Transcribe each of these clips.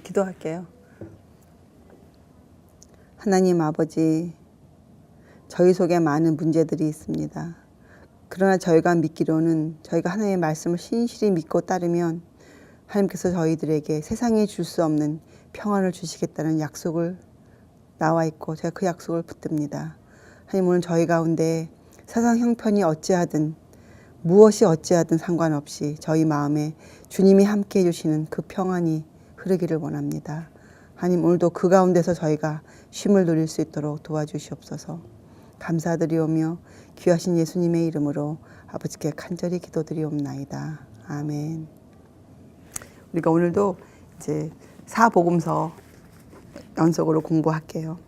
기도할게요. 하나님 아버지, 저희 속에 많은 문제들이 있습니다. 그러나 저희가 믿기로는 저희가 하나님의 말씀을 신실히 믿고 따르면 하나님께서 저희들에게 세상이 줄 수 없는 평안을 주시겠다는 약속을 나와 있고 제가 그 약속을 붙듭니다. 하나님, 오늘 저희 가운데 세상 형편이 어찌하든 무엇이 어찌하든 상관없이 저희 마음에 주님이 함께 해주시는 그 평안이 흐르기를 원합니다. 하나님, 오늘도 그 가운데서 저희가 쉼을 누릴 수 있도록 도와주시옵소서. 감사드리오며 귀하신 예수님의 이름으로 아버지께 간절히 기도드리옵나이다. 아멘. 우리가 오늘도 이제 사복음서 연속으로 공부할게요.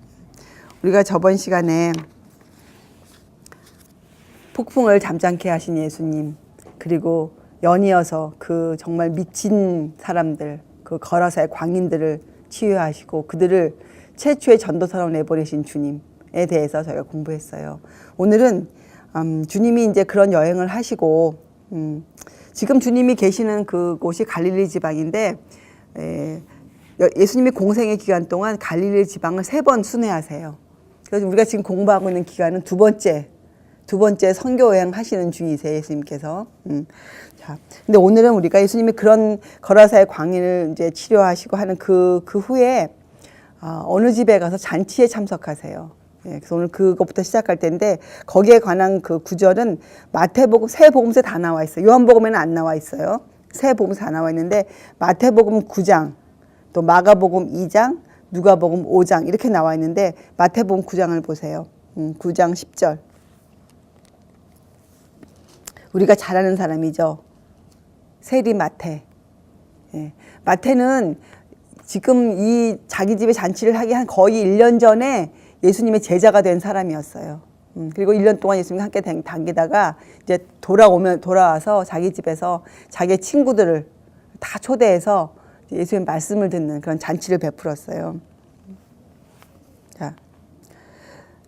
우리가 저번 시간에 폭풍을 잠잠케 하신 예수님, 그리고 연이어서 그 정말 미친 사람들, 그 거라사의 광인들을 치유하시고 그들을 최초의 전도사로 내보내신 주님에 대해서 저희가 공부했어요. 오늘은 주님이 이제 그런 여행을 하시고 지금 주님이 계시는 그곳이 갈릴리 지방인데 예수님이 공생의 기간 동안 갈릴리 지방을 3번 순회하세요. 그래서 우리가 지금 공부하고 있는 기간은 두 번째 선교 여행 하시는 중이세요, 예수님께서. 자, 근데 오늘은 우리가 예수님이 그런 거라사의 광인을 이제 치료하시고 하는 그 후에 어느 집에 가서 잔치에 참석하세요. 예, 그래서 오늘 그것부터 시작할 텐데 거기에 관한 그 구절은 마태복음, 세 복음서에 다 나와 있어요. 요한복음에는 안 나와 있어요. 세 복음서 다 나와 있는데 마태복음 9장, 또 마가복음 2장, 누가복음 5장 이렇게 나와 있는데 마태복음 9장을 보세요. 9장 10절. 우리가 잘 아는 사람이죠. 세리 마태. 예. 마태는 지금 이 자기 집에 잔치를 하기 한 거의 1년 전에 예수님의 제자가 된 사람이었어요. 그리고 1년 동안 예수님과 함께 당기다가 이제 돌아와서 자기 집에서 자기 친구들을 다 초대해서 예수님의 말씀을 듣는 그런 잔치를 베풀었어요. 자,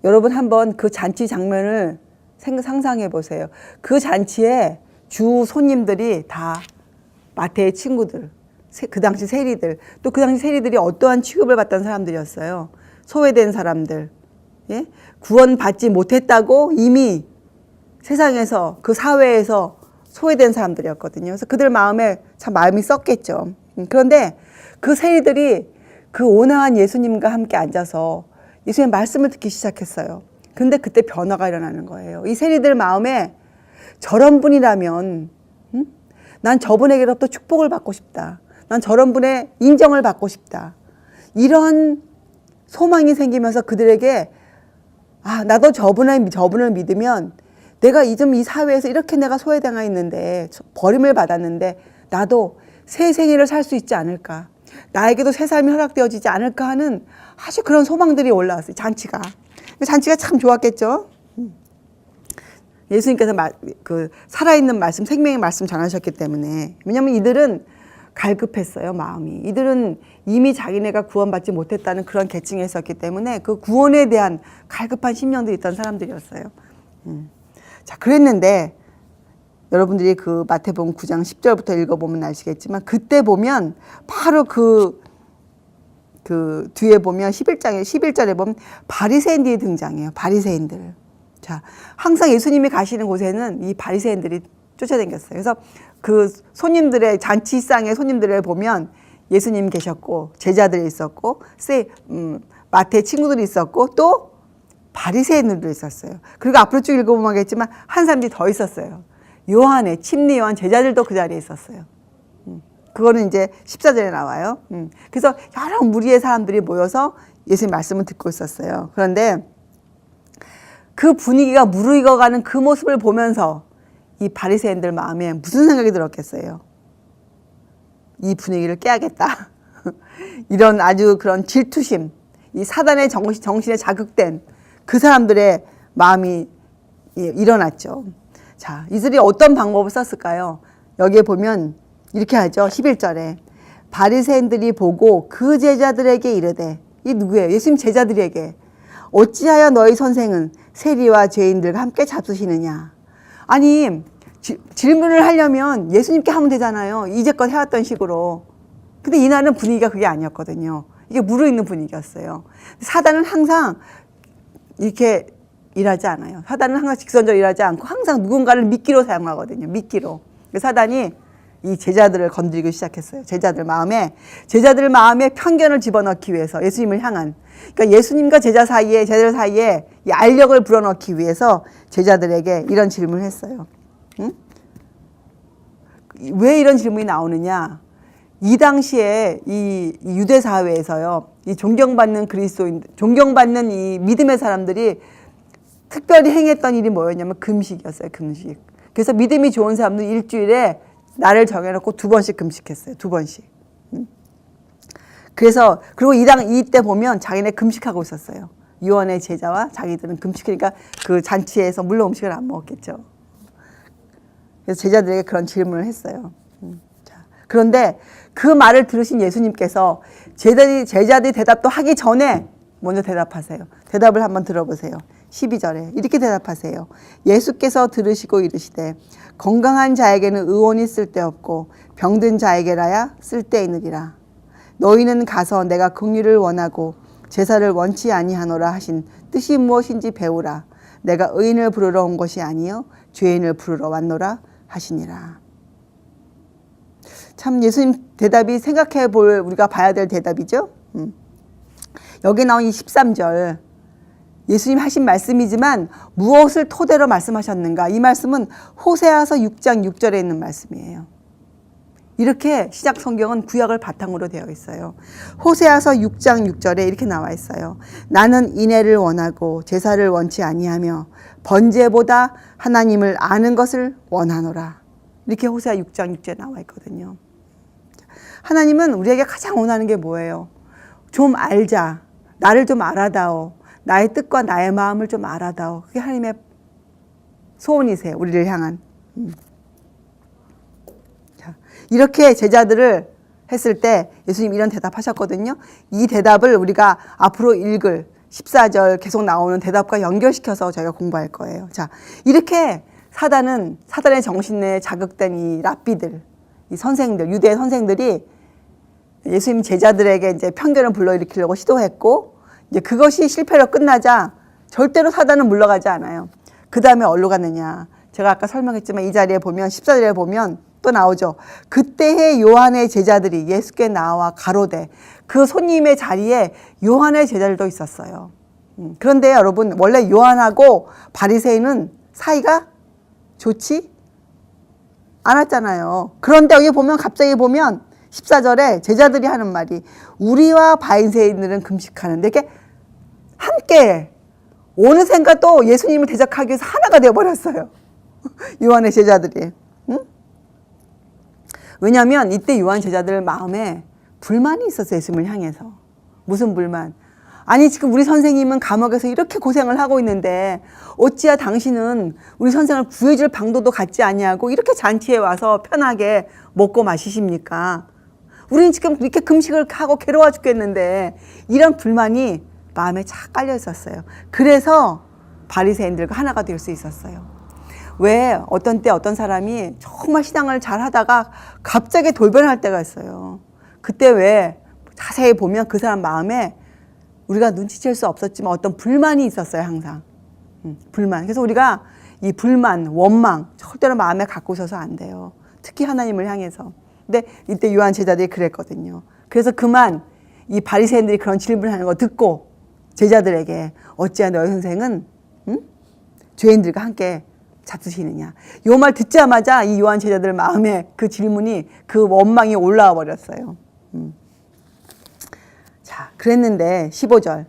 여러분 한번 그 잔치 장면을 상상해 보세요. 그 잔치에 주 손님들이 다 마태의 친구들, 그 당시 세리들, 또 그 당시 세리들이 어떠한 취급을 받던 사람들이었어요. 소외된 사람들, 예? 구원받지 못했다고 이미 세상에서 그 사회에서 소외된 사람들이었거든요. 그래서 그들 마음에 참 마음이 썩겠죠. 그런데 그 세리들이 그 온화한 예수님과 함께 앉아서 예수님의 말씀을 듣기 시작했어요. 근데 그때 변화가 일어나는 거예요. 이 세리들 마음에 저런 분이라면 난 저분에게로부터 축복을 받고 싶다. 난 저런 분의 인정을 받고 싶다. 이런 소망이 생기면서 그들에게 나도 저분을 믿으면 내가 이 사회에서 이렇게 내가 소외당해 있는데 버림을 받았는데 나도 새 생애를 살 수 있지 않을까. 나에게도 새 삶이 허락되어지지 않을까 하는 아주 그런 소망들이 올라왔어요. 잔치가 참 좋았겠죠. 예수님께서 그 살아있는 말씀, 생명의 말씀 전하셨기 때문에. 왜냐하면 이들은 갈급했어요, 마음이. 이들은 이미 자기네가 구원받지 못했다는 그런 계층에 있었기 때문에 그 구원에 대한 갈급한 심령들이 있던 사람들이었어요. 자, 그랬는데 여러분들이 그 마태복음 9장 10절부터 읽어보면 아시겠지만 그때 보면 바로 그 뒤에 보면 11절에 보면 바리새인들이 등장해요. 바리새인들. 자, 항상 예수님이 가시는 곳에는 이 바리새인들이 쫓아다녔어요. 그래서 그 손님들의 잔치상의 손님들을 보면 예수님 계셨고 제자들이 있었고 마태 친구들이 있었고 또 바리새인들도 있었어요. 그리고 앞으로 쭉 읽어보면 알겠지만 한 사람들이 더 있었어요. 요한의 침례 요한 제자들도 그 자리에 있었어요. 그거는 이제 14절에 나와요. 그래서 여러 무리의 사람들이 모여서 예수님 말씀을 듣고 있었어요. 그런데 그 분위기가 무르익어가는 그 모습을 보면서 이 바리새인들 마음에 무슨 생각이 들었겠어요? 이 분위기를 깨야겠다. 이런 아주 그런 질투심, 이 사단의 정신에 자극된 그 사람들의 마음이 일어났죠. 자, 이들이 어떤 방법을 썼을까요? 여기에 보면 이렇게 하죠. 11절에 바리새인들이 보고 그 제자들에게 이르되, 이 누구예요? 예수님 제자들에게 어찌하여 너희 선생은 세리와 죄인들과 함께 잡수시느냐? 아니 질문을 하려면 예수님께 하면 되잖아요. 이제껏 해왔던 식으로. 근데 이날은 분위기가 그게 아니었거든요. 이게 무르익는 분위기였어요. 사단은 항상 이렇게 일하지 않아요. 사단은 항상 직선적으로 일하지 않고 항상 누군가를 미끼로 사용하거든요. 미끼로. 사단이 이 제자들을 건드리기 시작했어요. 제자들 마음에 편견을 집어넣기 위해서 예수님을 향한. 그러니까 예수님과 제자들 사이에 이 알력을 불어넣기 위해서 제자들에게 이런 질문을 했어요. 응? 왜 이런 질문이 나오느냐? 이 당시에 이 유대 사회에서요, 이 존경받는 존경받는 이 믿음의 사람들이 특별히 행했던 일이 뭐였냐면 금식이었어요. 금식. 그래서 믿음이 좋은 사람들은 일주일에 날을 정해놓고 2번씩 금식했어요. 2번씩. 그래서 그리고 이때 보면 자기네 금식하고 있었어요. 요한의 제자와 자기들은 금식하니까 그 잔치에서 물론 음식을 안 먹었겠죠. 그래서 제자들에게 그런 질문을 했어요. 그런데 그 말을 들으신 예수님께서 제자들이 대답도 하기 전에 먼저 대답하세요. 대답을 한번 들어보세요. 12절에 이렇게 대답하세요. 예수께서 들으시고 이르시되 건강한 자에게는 의원이 쓸데없고 병든 자에게라야 쓸데있느니라. 너희는 가서 내가 긍휼을 원하고 제사를 원치 아니하노라 하신 뜻이 무엇인지 배우라. 내가 의인을 부르러 온 것이 아니요 죄인을 부르러 왔노라 하시니라. 참 예수님 대답이 생각해 볼 우리가 봐야 될 대답이죠. 여기 나온 이 13절 예수님 하신 말씀이지만 무엇을 토대로 말씀하셨는가? 이 말씀은 호세아서 6장 6절에 있는 말씀이에요. 이렇게 시작 성경은 구약을 바탕으로 되어 있어요. 호세아서 6장 6절에 이렇게 나와 있어요. 나는 인애를 원하고 제사를 원치 아니하며 번제보다 하나님을 아는 것을 원하노라. 이렇게 호세아 6장 6절에 나와 있거든요. 하나님은 우리에게 가장 원하는 게 뭐예요? 좀 알자. 나를 좀 알아다오. 나의 뜻과 나의 마음을 좀 알아다오. 그게 하나님의 소원이세요. 우리를 향한. 자, 이렇게 제자들을 했을 때 예수님 이런 대답하셨거든요. 이 대답을 우리가 앞으로 읽을 14절 계속 나오는 대답과 연결시켜서 저희가 공부할 거예요. 자, 이렇게 사단의 정신에 자극된 이 랍비들, 이 선생들, 유대 선생들이 예수님 제자들에게 이제 편견을 불러일으키려고 시도했고, 이제 그것이 실패로 끝나자 절대로 사단은 물러가지 않아요. 그 다음에 어디로 갔느냐. 제가 아까 설명했지만 이 자리에 보면 14절에 보면 또 나오죠. 그때의 요한의 제자들이 예수께 나와 가로되 그 손님의 자리에 요한의 제자들도 있었어요. 그런데 여러분 원래 요한하고 바리새인은 사이가 좋지 않았잖아요. 그런데 여기 보면 갑자기 보면 14절에 제자들이 하는 말이 우리와 바리새인들은 금식하는데 이게 함께 어느샌가 또 예수님을 대적하기 위해서 하나가 되어버렸어요. 요한의 제자들이. 응? 왜냐하면 이때 요한 제자들 마음에 불만이 있었어요. 예수님을 향해서. 무슨 불만? 아니 지금 우리 선생님은 감옥에서 이렇게 고생을 하고 있는데 어찌야 당신은 우리 선생을 구해줄 방도도 갖지 아니하고 이렇게 잔치에 와서 편하게 먹고 마시십니까? 우리는 지금 이렇게 금식을 하고 괴로워 죽겠는데 이런 불만이 마음에 착 깔려 있었어요. 그래서 바리새인들과 하나가 될 수 있었어요. 왜 어떤 때 어떤 사람이 정말 신앙을 잘 하다가 갑자기 돌변할 때가 있어요. 그때 왜 자세히 보면 그 사람 마음에 우리가 눈치챌 수 없었지만 어떤 불만이 있었어요. 항상 불만. 그래서 우리가 이 불만, 원망 절대로 마음에 갖고 있어서 안 돼요. 특히 하나님을 향해서. 근데 이때 요한 제자들이 그랬거든요. 그래서 그만 이 바리새인들이 그런 질문을 하는 거 듣고 제자들에게 어찌야 너희 선생은 죄인들과 함께 잡수시느냐. 요 말 듣자마자 이 요한 제자들 마음에 그 질문이 그 원망이 올라와 버렸어요. 자, 그랬는데 15절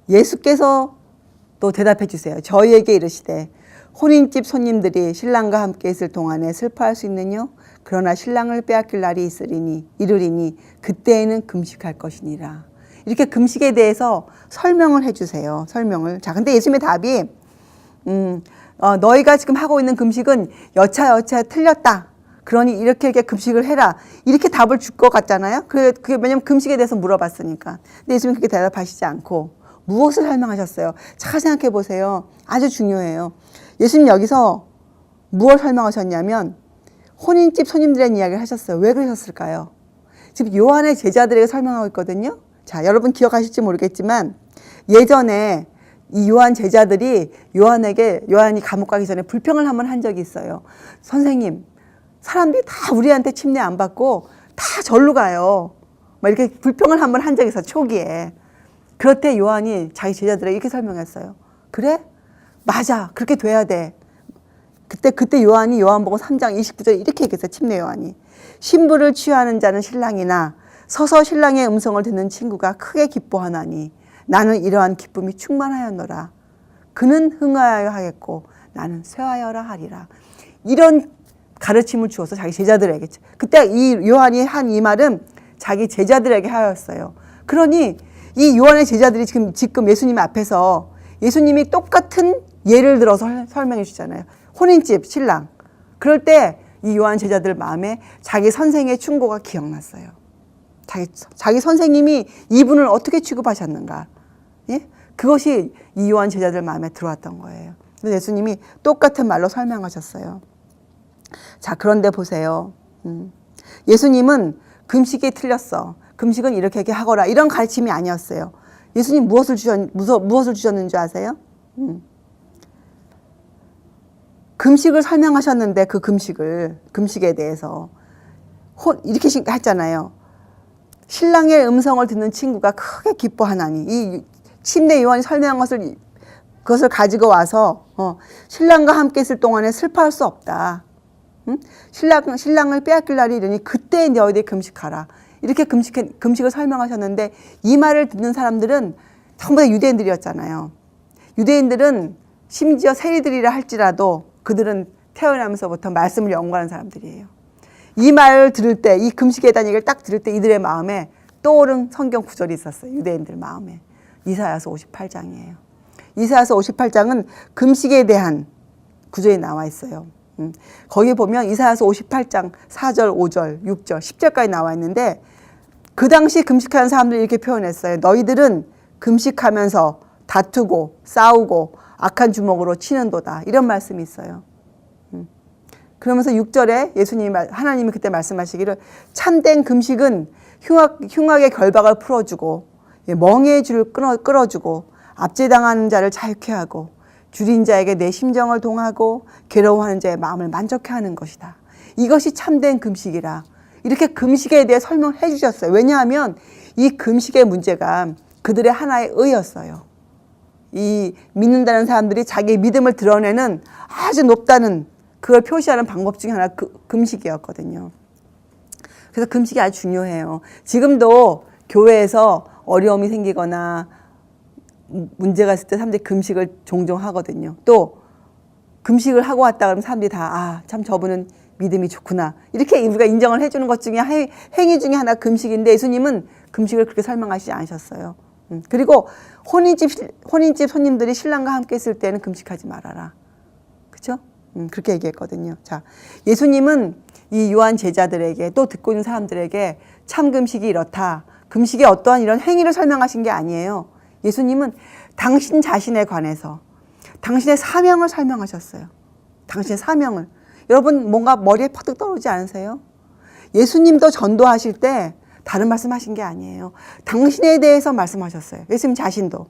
예수께서 또 대답해 주세요. 저희에게 이르시되 혼인집 손님들이 신랑과 함께 있을 동안에 슬퍼할 수 있느뇨? 그러나 신랑을 빼앗길 날이 이르리니 그때에는 금식할 것이니라. 이렇게 금식에 대해서 설명을 해주세요. 설명을. 자, 근데 예수님의 답이 너희가 지금 하고 있는 금식은 여차여차 틀렸다. 그러니 이렇게 금식을 해라. 이렇게 답을 줄 것 같잖아요. 그게 왜냐면 금식에 대해서 물어봤으니까. 근데 예수님은 그렇게 대답하시지 않고 무엇을 설명하셨어요? 잘 생각해 보세요. 아주 중요해요. 예수님 여기서 무엇을 설명하셨냐면 혼인집 손님들의 이야기를 하셨어요. 왜 그러셨을까요? 지금 요한의 제자들에게 설명하고 있거든요. 자, 여러분 기억하실지 모르겠지만 예전에 이 요한 제자들이 요한이 감옥 가기 전에 불평을 한번 한 적이 있어요. 선생님, 사람들이 다 우리한테 침례 안 받고 다 절로 가요. 막 이렇게 불평을 한번 한 적이 있어요, 초기에. 그럴 때 요한이 자기 제자들에게 이렇게 설명했어요. 그래? 맞아. 그렇게 돼야 돼. 그때 요한이 요한복음 3장 29절에 이렇게 얘기했어요. 침례 요한이. 신부를 취하는 자는 신랑이나 서서 신랑의 음성을 듣는 친구가 크게 기뻐하나니 나는 이러한 기쁨이 충만하였노라. 그는 흥하여 하겠고 나는 쇠하여라 하리라. 이런 가르침을 주어서 자기 제자들에게. 그때 이 요한이 한 이 말은 자기 제자들에게 하였어요. 그러니 이 요한의 제자들이 지금 예수님 앞에서 예수님이 똑같은 예를 들어서 설명해 주잖아요. 혼인집 신랑. 그럴 때 이 요한 제자들 마음에 자기 선생의 충고가 기억났어요. 자기 선생님이 이분을 어떻게 취급하셨는가. 예? 그것이 이 요한 제자들 마음에 들어왔던 거예요. 그래서 예수님이 똑같은 말로 설명하셨어요. 자, 그런데 보세요. 예수님은 금식이 틀렸어. 금식은 이렇게 하거라. 이런 가르침이 아니었어요. 예수님 무엇을 주셨는지 아세요? 금식을 설명하셨는데 그 금식에 대해서 이렇게 했잖아요. 신랑의 음성을 듣는 친구가 크게 기뻐하나니. 이 침례 요한이 설명한 그것을 가지고 와서 신랑과 함께 있을 동안에 슬퍼할 수 없다. 응? 신랑을 빼앗길 날이 이르니 그때 너희들이 금식하라. 이렇게 금식을 설명하셨는데 이 말을 듣는 사람들은 전부 다 유대인들이었잖아요. 유대인들은 심지어 세리들이라 할지라도 그들은 태어나면서부터 말씀을 연구하는 사람들이에요. 이 말을 들을 때, 이 금식에 대한 얘기를 딱 들을 때 이들의 마음에 떠오른 성경 구절이 있었어요. 유대인들 마음에. 이사야서 58장이에요. 이사야서 58장은 금식에 대한 구절이 나와 있어요. 거기 보면 이사야서 58장 4절, 5절, 6절, 10절까지 나와 있는데 그 당시 금식하는 사람들이 이렇게 표현했어요. 너희들은 금식하면서 다투고 싸우고 악한 주먹으로 치는도다. 이런 말씀이 있어요. 그러면서 6절에 하나님이 그때 말씀하시기를 참된 금식은 흉악의 결박을 풀어주고 멍에의 줄을 끌어주고 압제당하는 자를 자유케 하고 줄인 자에게 내 심정을 동하고 괴로워하는 자의 마음을 만족해 하는 것이다. 이것이 참된 금식이라. 이렇게 금식에 대해 설명해 주셨어요. 왜냐하면 이 금식의 문제가 그들의 하나의 의였어요. 이 믿는다는 사람들이 자기의 믿음을 드러내는 아주 높다는 그걸 표시하는 방법 중에 하나가 금식이었거든요. 그래서 금식이 아주 중요해요. 지금도 교회에서 어려움이 생기거나 문제가 있을 때 사람들이 금식을 종종 하거든요. 또 금식을 하고 왔다 그러면 사람들이 다 참 저분은 믿음이 좋구나. 이렇게 우리가 인정을 해주는 것 중에 행위 중에 하나 금식인데 예수님은 금식을 그렇게 설명하시지 않으셨어요. 그리고 혼인집 손님들이 신랑과 함께 있을 때는 금식하지 말아라. 그렇죠? 그렇게 얘기했거든요. 자, 예수님은 이 요한 제자들에게 또 듣고 있는 사람들에게 참 금식이 이렇다. 금식의 어떠한 이런 행위를 설명하신 게 아니에요. 예수님은 당신 자신에 관해서 당신의 사명을 설명하셨어요. 당신의 사명을. 여러분 뭔가 머리에 퍼뜩 떠오르지 않으세요? 예수님도 전도하실 때 다른 말씀하신 게 아니에요. 당신에 대해서 말씀하셨어요. 예수님 자신도.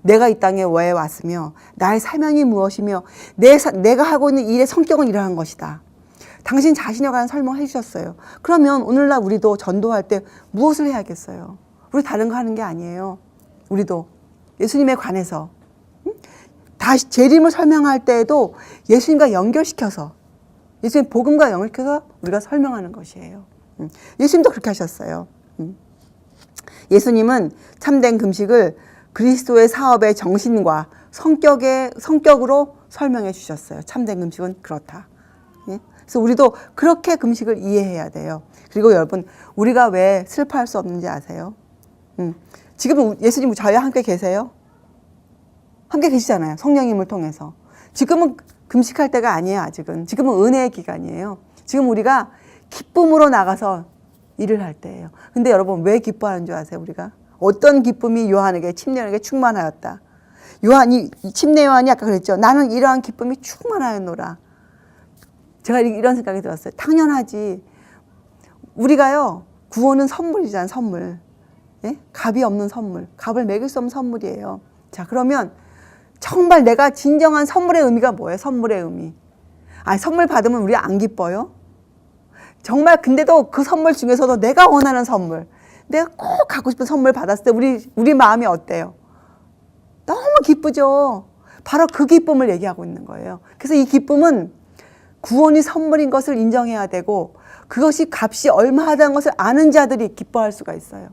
내가 이 땅에 왜 왔으며 나의 사명이 무엇이며 내가 하고 있는 일의 성격은 이러한 것이다. 당신 자신에 관한 설명을 해주셨어요. 그러면 오늘날 우리도 전도할 때 무엇을 해야겠어요? 우리 다른 거 하는 게 아니에요. 우리도 예수님에 관해서 다시 재림을 설명할 때에도 예수님과 연결시켜서 예수님 복음과 연결시켜서 우리가 설명하는 것이에요. 예수님도 그렇게 하셨어요. 예수님은 참된 금식을 그리스도의 사업의 정신과 성격으로 설명해 주셨어요. 참된 금식은 그렇다. 그래서 우리도 그렇게 금식을 이해해야 돼요. 그리고 여러분, 우리가 왜 슬퍼할 수 없는지 아세요? 지금 예수님 저희와 함께 계세요? 함께 계시잖아요. 성령님을 통해서. 지금은 금식할 때가 아니에요. 아직은. 지금은 은혜의 기간이에요. 지금 우리가 기쁨으로 나가서 일을 할 때예요. 근데 여러분 왜 기뻐하는 줄 아세요? 우리가? 어떤 기쁨이 침례 요한에게 충만하였다. 침례 요한이 아까 그랬죠. 나는 이러한 기쁨이 충만하였노라. 제가 이런 생각이 들었어요. 당연하지. 우리가요, 구원은 선물이잖아요. 선물. 예? 값이 없는 선물. 값을 매길 수 없는 선물이에요. 자, 그러면 정말 내가 진정한 선물의 의미가 뭐예요? 선물의 의미. 아니, 선물 받으면 우리 안 기뻐요? 정말 근데도 그 선물 중에서도 내가 원하는 선물, 내가 꼭 갖고 싶은 선물 받았을 때 우리 마음이 어때요? 너무 기쁘죠. 바로 그 기쁨을 얘기하고 있는 거예요. 그래서 이 기쁨은 구원이 선물인 것을 인정해야 되고 그것이 값이 얼마하다는 것을 아는 자들이 기뻐할 수가 있어요.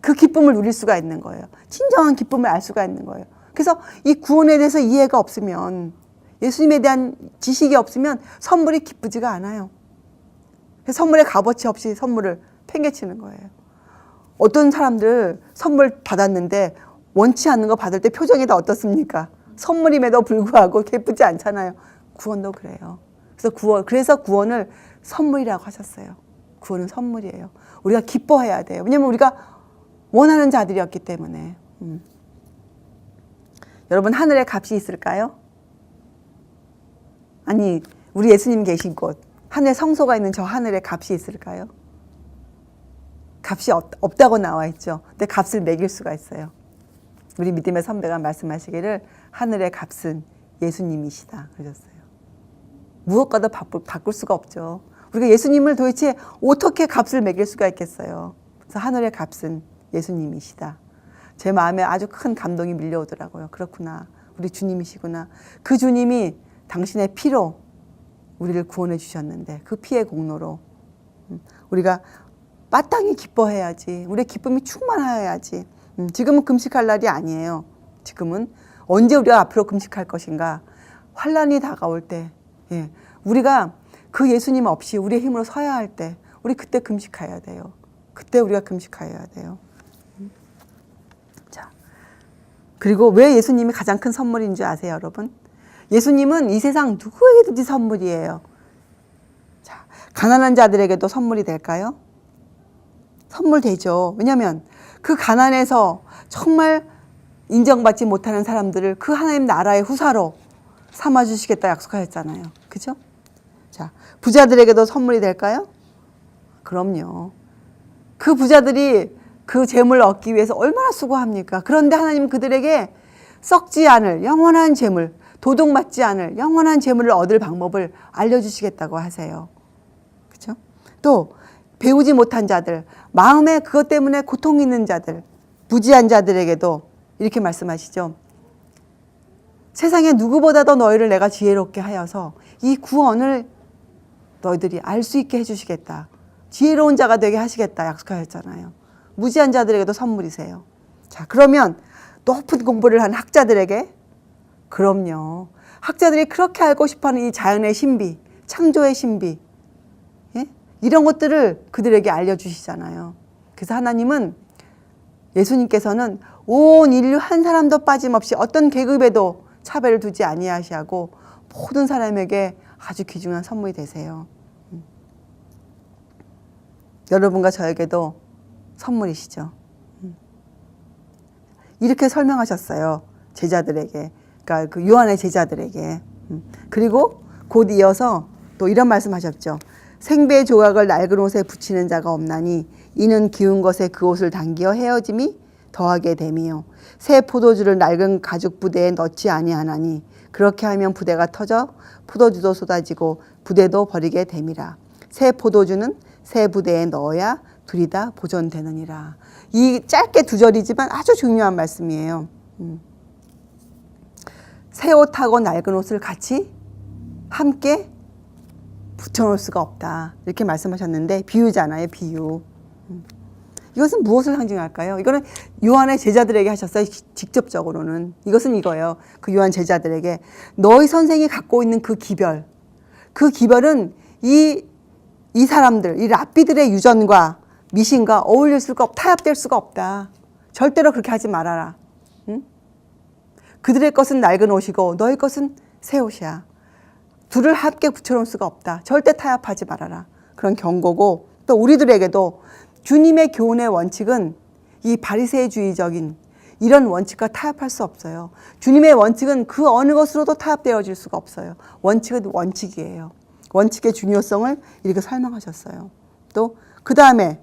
그 기쁨을 누릴 수가 있는 거예요. 진정한 기쁨을 알 수가 있는 거예요. 그래서 이 구원에 대해서 이해가 없으면, 예수님에 대한 지식이 없으면 선물이 기쁘지가 않아요. 선물의 값어치 없이 선물을 팽개치는 거예요. 어떤 사람들 선물 받았는데 원치 않는 거 받을 때 표정이 다 어떻습니까? 선물임에도 불구하고 기쁘지 않잖아요. 구원도 그래요. 그래서 구원을 선물이라고 하셨어요. 구원은 선물이에요. 우리가 기뻐해야 돼요. 왜냐하면 우리가 원하는 자들이었기 때문에. 여러분, 하늘에 값이 있을까요? 아니, 우리 예수님 계신 곳, 하늘에 성소가 있는 저 하늘에 값이 있을까요? 값이 없다고 나와 있죠. 근데 값을 매길 수가 있어요. 우리 믿음의 선배가 말씀하시기를 하늘의 값은 예수님이시다 그러셨어요. 무엇과도 바꿀 수가 없죠. 우리가 예수님을 도대체 어떻게 값을 매길 수가 있겠어요. 그래서 하늘의 값은 예수님이시다. 제 마음에 아주 큰 감동이 밀려오더라고요. 그렇구나. 우리 주님이시구나. 그 주님이 당신의 피로 우리를 구원해 주셨는데 그 피의 공로로 우리가 마땅히 기뻐해야지. 우리의 기쁨이 충만해야지. 지금은 금식할 날이 아니에요. 지금은 언제 우리가 앞으로 금식할 것인가. 환난이 다가올 때, 예, 우리가 그 예수님 없이 우리의 힘으로 서야 할 때 우리 그때 금식해야 돼요. 그때 우리가 금식해야 돼요. 자, 그리고 왜 예수님이 가장 큰 선물인 줄 아세요, 여러분? 예수님은 이 세상 누구에게든지 선물이에요. 자, 가난한 자들에게도 선물이 될까요? 선물 되죠. 왜냐하면 그 가난에서 정말 인정받지 못하는 사람들을 그 하나님 나라의 후사로 삼아주시겠다 약속하셨잖아요. 그죠? 자, 부자들에게도 선물이 될까요? 그럼요. 그 부자들이 그 재물을 얻기 위해서 얼마나 수고합니까? 그런데 하나님은 그들에게 썩지 않을 영원한 재물, 도둑맞지 않을 영원한 재물을 얻을 방법을 알려주시겠다고 하세요. 그죠? 또 배우지 못한 자들, 마음에 그것 때문에 고통 있는 자들, 부지한 자들에게도 이렇게 말씀하시죠. 세상에 누구보다도 너희를 내가 지혜롭게 하여서 이 구원을 너희들이 알 수 있게 해주시겠다. 지혜로운 자가 되게 하시겠다 약속하셨잖아요. 무지한 자들에게도 선물이세요. 자, 그러면 높은 공부를 한 학자들에게, 그럼요. 학자들이 그렇게 알고 싶어하는 이 자연의 신비, 창조의 신비, 예? 이런 것들을 그들에게 알려주시잖아요. 그래서 하나님은, 예수님께서는 온 인류 한 사람도 빠짐없이 어떤 계급에도 차별을 두지 아니하시고 모든 사람에게 아주 귀중한 선물이 되세요. 여러분과 저에게도 선물이시죠. 이렇게 설명하셨어요. 제자들에게. 그러니까 그 요한의 제자들에게. 그리고 곧 이어서 또 이런 말씀하셨죠. 생배 조각을 낡은 옷에 붙이는 자가 없나니 이는 기운 것에 그 옷을 당기어 헤어짐이 더하게 됨이요. 새 포도주를 낡은 가죽 부대에 넣지 아니하나니 그렇게 하면 부대가 터져 포도주도 쏟아지고 부대도 버리게 됨이라. 새 포도주는 새 부대에 넣어야 둘이 다 보존되느니라. 이 짧게 두 절이지만 아주 중요한 말씀이에요. 새 옷하고 낡은 옷을 같이 함께 붙여놓을 수가 없다. 이렇게 말씀하셨는데 비유잖아요. 비유. 이것은 무엇을 상징할까요? 이거는 요한의 제자들에게 하셨어요. 직접적으로는. 이것은 이거예요. 그 요한 제자들에게. 너희 선생이 갖고 있는 그 기별. 그 기별은 이 사람들, 이 랍비들의 유전과 미신과 어울릴 수가 없다. 타협될 수가 없다. 절대로 그렇게 하지 말아라. 응? 그들의 것은 낡은 옷이고 너희 것은 새 옷이야. 둘을 함께 붙여놓을 수가 없다. 절대 타협하지 말아라. 그런 경고고, 또 우리들에게도 주님의 교훈의 원칙은 이 바리새주의적인 이런 원칙과 타협할 수 없어요. 주님의 원칙은 그 어느 것으로도 타협되어질 수가 없어요. 원칙은 원칙이에요. 원칙의 중요성을 이렇게 설명하셨어요. 또 그 다음에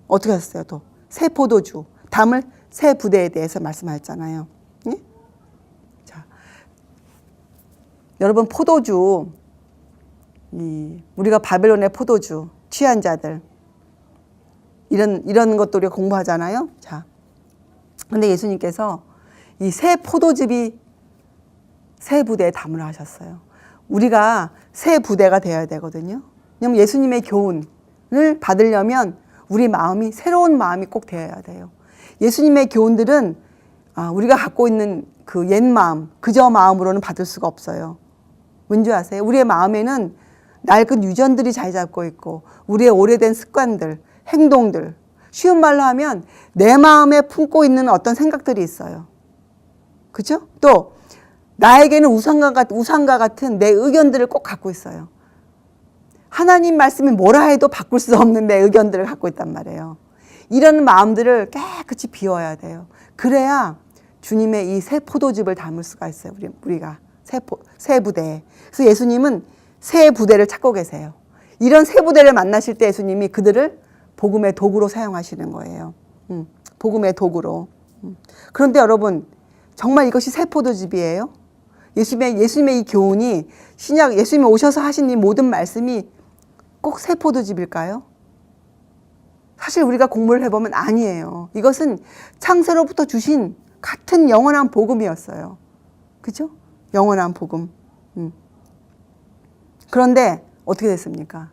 어떻게 하셨어요? 또 새 포도주 담을 새 부대에 대해서 말씀하셨잖아요. 예? 자, 여러분 포도주, 우리가 바벨론의 포도주 취한 자들 이런 것도 우리가 공부하잖아요. 자, 근데 예수님께서 이 새 포도즙이 새 부대에 담으라 하셨어요. 우리가 새 부대가 되어야 되거든요. 왜냐면 예수님의 교훈을 받으려면 우리 마음이 새로운 마음이 꼭 되어야 돼요. 예수님의 교훈들은 우리가 갖고 있는 그 옛 마음, 그저 마음으로는 받을 수가 없어요. 뭔지 아세요? 우리의 마음에는 낡은 유전들이 자리 잡고 있고 우리의 오래된 습관들, 행동들, 쉬운 말로 하면 내 마음에 품고 있는 어떤 생각들이 있어요. 그죠? 또 나에게는 우상과 같은 내 의견들을 꼭 갖고 있어요. 하나님 말씀이 뭐라 해도 바꿀 수 없는 내 의견들을 갖고 있단 말이에요. 이런 마음들을 깨끗이 비워야 돼요. 그래야 주님의 이 새 포도즙을 담을 수가 있어요. 우리가 새 부대에. 그래서 예수님은 새 부대를 찾고 계세요. 이런 새 부대를 만나실 때 예수님이 그들을 복음의 도구로 사용하시는 거예요. 복음의 도구로. 그런데 여러분, 정말 이것이 새 포도즙이에요? 예수님의 이 교훈이 예수님이 오셔서 하신 이 모든 말씀이 꼭 새 포도즙일까요? 사실 우리가 공부를 해보면 아니에요. 이것은 창세로부터 주신 같은 영원한 복음이었어요. 그죠? 영원한 복음. 그런데 어떻게 됐습니까?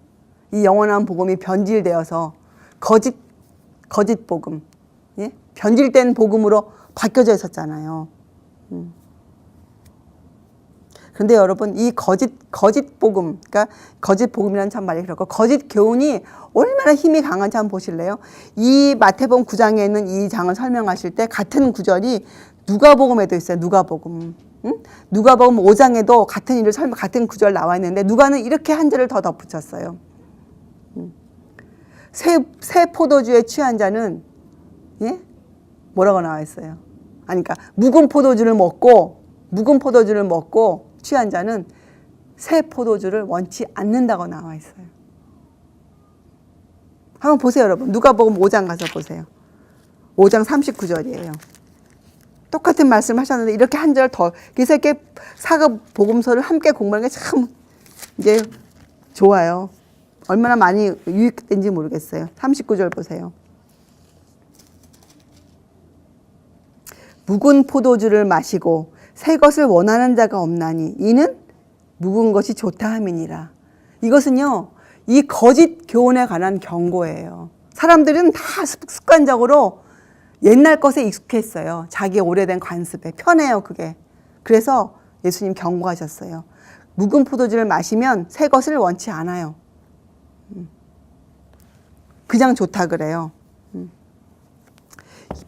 이 영원한 복음이 변질되어서 거짓 복음, 예? 변질된 복음으로 바뀌어져 있었잖아요. 그런데 여러분, 이 거짓 복음, 그러니까 거짓 복음이라는 참 말이 그렇고 거짓 교훈이 얼마나 힘이 강한지 한번 보실래요? 이 마태복음 9장에 있는 이 장을 설명하실 때 같은 구절이 누가복음에도 있어요. 누가복음. 누가복음 5장에도 같은 구절 나와 있는데 누가는 이렇게 한 절을 더 덧붙였어요. 새 포도주에 취한 자는, 예? 뭐라고 나와 있어요? 그러니까 묵은 포도주를 먹고 취한 자는 새 포도주를 원치 않는다고 나와 있어요. 한번 보세요, 여러분. 누가복음 5장 가서 보세요. 5장 39절이에요. 똑같은 말씀을 하셨는데 이렇게 한 절 더. 그래서 이렇게 사복음서를 함께 공부하는 게 참 이제 좋아요. 얼마나 많이 유익된지 모르겠어요. 39절 보세요. 묵은 포도주를 마시고 새 것을 원하는 자가 없나니 이는 묵은 것이 좋다 함이니라. 이것은요, 이 거짓 교훈에 관한 경고예요. 사람들은 다 습관적으로 옛날 것에 익숙했어요. 자기의 오래된 관습에. 편해요, 그게. 그래서 예수님 경고하셨어요. 묵은 포도주를 마시면 새 것을 원치 않아요. 그냥 좋다 그래요.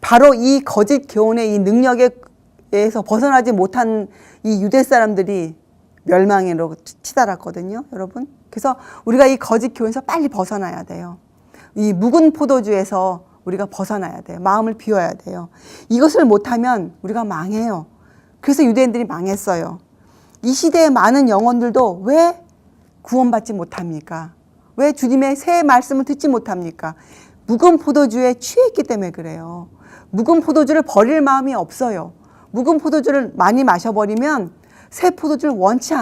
바로 이 거짓 교훈의 이 능력에서 벗어나지 못한 이 유대 사람들이 멸망으로 치달았거든요, 여러분. 그래서 우리가 이 거짓 교훈에서 빨리 벗어나야 돼요. 이 묵은 포도주에서 우리가 벗어나야 돼요. 마음을 비워야 돼요. 이것을 못하면 우리가 망해요. 그래서 유대인들이 망했어요. 이 시대의 많은 영혼들도 왜 구원받지 못합니까? 왜 주님의 새 말씀을 듣지 못합니까? 묵은 포도주에 취했기 때문에 그래요. 묵은 포도주를 버릴 마음이 없어요. 묵은 포도주를 많이 마셔버리면 새 포도주를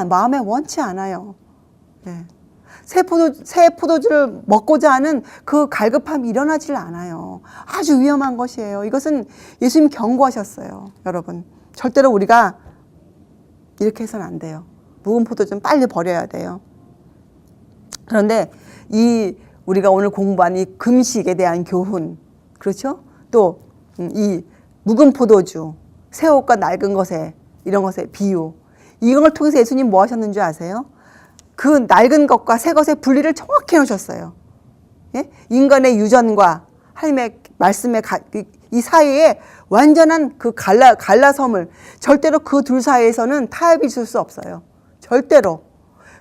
마음에 원치 않아요. 네. 새 포도주를 먹고자 하는 그 갈급함이 일어나질 않아요. 아주 위험한 것이에요. 이것은 예수님 경고하셨어요. 여러분, 절대로 우리가 이렇게 해서는 안 돼요. 묵은 포도주는 빨리 버려야 돼요. 그런데 우리가 오늘 공부한 이 금식에 대한 교훈, 그렇죠? 또 이 묵은 포도주, 새 옷과 낡은 것에 이런 것의 비유, 이걸 통해서 예수님 뭐 하셨는지 아세요? 그 낡은 것과 새 것의 분리를 정확히 해놓으셨어요. 예? 인간의 유전과 하나님의 말씀의 이 사이에 완전한 그 갈라섬을, 절대로 그 둘 사이에서는 타협이 있을 수 없어요. 절대로.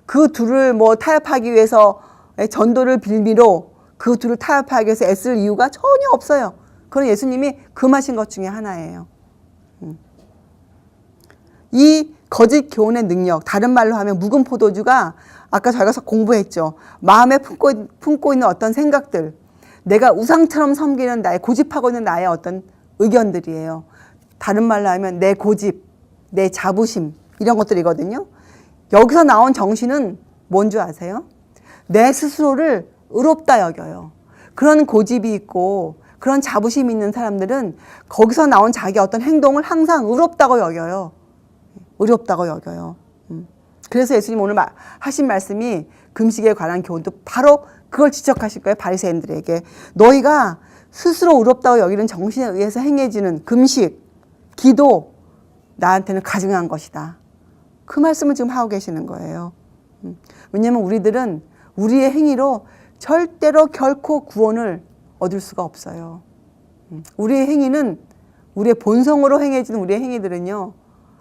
그 둘을 타협하기 위해서 전도를 빌미로 그 둘을 타협하기 위해서 애쓸 이유가 전혀 없어요. 그건 예수님이 금하신 것 중에 하나예요. 이 거짓 교훈의 능력, 다른 말로 하면 묵은 포도주가 아까 저희가 공부했죠. 마음에 품고 있는 어떤 생각들, 내가 우상처럼 섬기는 나의 고집하고 있는 나의 어떤 의견들이에요. 다른 말로 하면 내 고집, 내 자부심 이런 것들이거든요. 여기서 나온 정신은 뭔 줄 아세요? 내 스스로를 의롭다 여겨요. 그런 고집이 있고 그런 자부심이 있는 사람들은 거기서 나온 자기 어떤 행동을 항상 의롭다고 여겨요. 의롭다고 여겨요. 그래서 예수님 오늘 하신 말씀이 금식에 관한 교훈도 바로 그걸 지적하실 거예요. 바리새인들에게. 너희가 스스로 의롭다고 여기는 정신에 의해서 행해지는 금식, 기도 나한테는 가증한 것이다. 그 말씀을 지금 하고 계시는 거예요. 왜냐하면 우리들은 우리의 행위로 절대로 결코 구원을 얻을 수가 없어요. 우리의 행위는 우리의 본성으로 행해지는 우리의 행위들은요.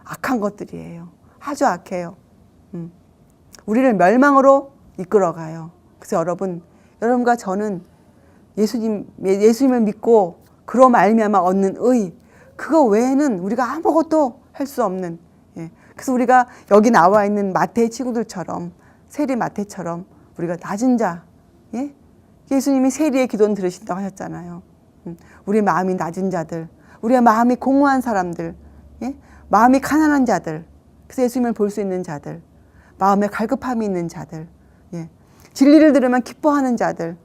악한 것들이에요. 아주 악해요. 우리를 멸망으로 이끌어가요. 그래서 여러분과 저는 예수님을 믿고 그로 말미암아 얻는 의, 그거 외에는 우리가 아무것도 할 수 없는. 그래서 우리가 여기 나와 있는 마태의 친구들처럼 세리 마태처럼 우리가 낮은 자, 예수님이 세리의 기도는 들으신다고 하셨잖아요. 우리 마음이 낮은 자들, 우리의 마음이 공허한 사람들, 마음이 가난한 자들, 그래서 예수님을 볼 수 있는 자들, 마음에 갈급함이 있는 자들, 진리를 들으면 기뻐하는 자들,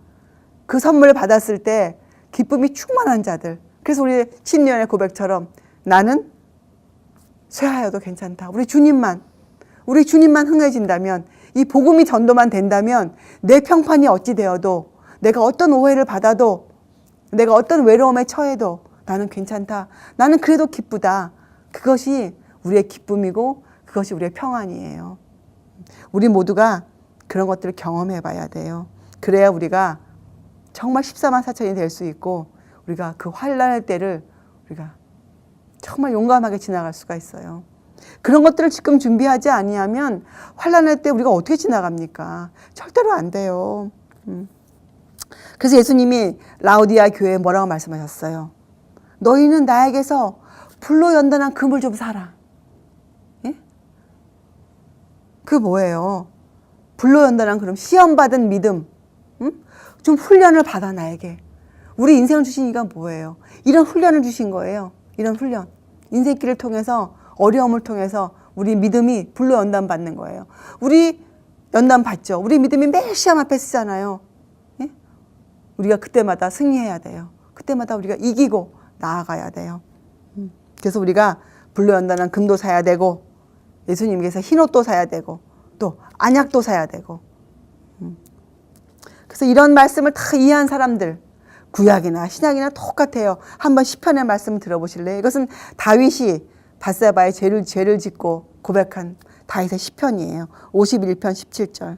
그 선물을 받았을 때 기쁨이 충만한 자들. 그래서 우리 심리언의 고백처럼 나는 쇠하여도 괜찮다. 우리 주님만 흥해진다면, 이 복음이 전도만 된다면 내 평판이 어찌 되어도, 내가 어떤 오해를 받아도, 내가 어떤 외로움에 처해도 나는 괜찮다. 나는 그래도 기쁘다. 그것이 우리의 기쁨이고 그것이 우리의 평안이에요. 우리 모두가 그런 것들을 경험해 봐야 돼요. 그래야 우리가 정말 14만 4천이 될 수 있고 우리가 그 환난의 때를 우리가 정말 용감하게 지나갈 수가 있어요. 그런 것들을 지금 준비하지 아니하면 환난의 때 우리가 어떻게 지나갑니까? 절대로 안 돼요. 그래서 예수님이 라오디아 교회에 뭐라고 말씀하셨어요? 너희는 나에게서 불로 연단한 금을 좀 사라. 그 뭐예요? 불로 연단한 그럼 시험받은 믿음, 좀 훈련을 받아 나에게. 우리 인생을 주신 이가 뭐예요? 이런 훈련을 주신 거예요. 이런 훈련. 인생길을 통해서, 어려움을 통해서 우리 믿음이 불로 연단 받는 거예요. 우리 연단 받죠. 우리 믿음이 매일 시험 앞에 쓰잖아요. 우리가 그때마다 승리해야 돼요. 그때마다 우리가 이기고 나아가야 돼요. 그래서 우리가 불로 연단한 금도 사야 되고, 예수님께서 흰옷도 사야 되고, 또 안약도 사야 되고. 그래서 이런 말씀을 다 이해한 사람들, 구약이나 신약이나 똑같아요. 한번 시편의 말씀 들어보실래요? 이것은 다윗이 밧세바의 죄를 짓고 고백한 다윗의 시편이에요. 51편 17절.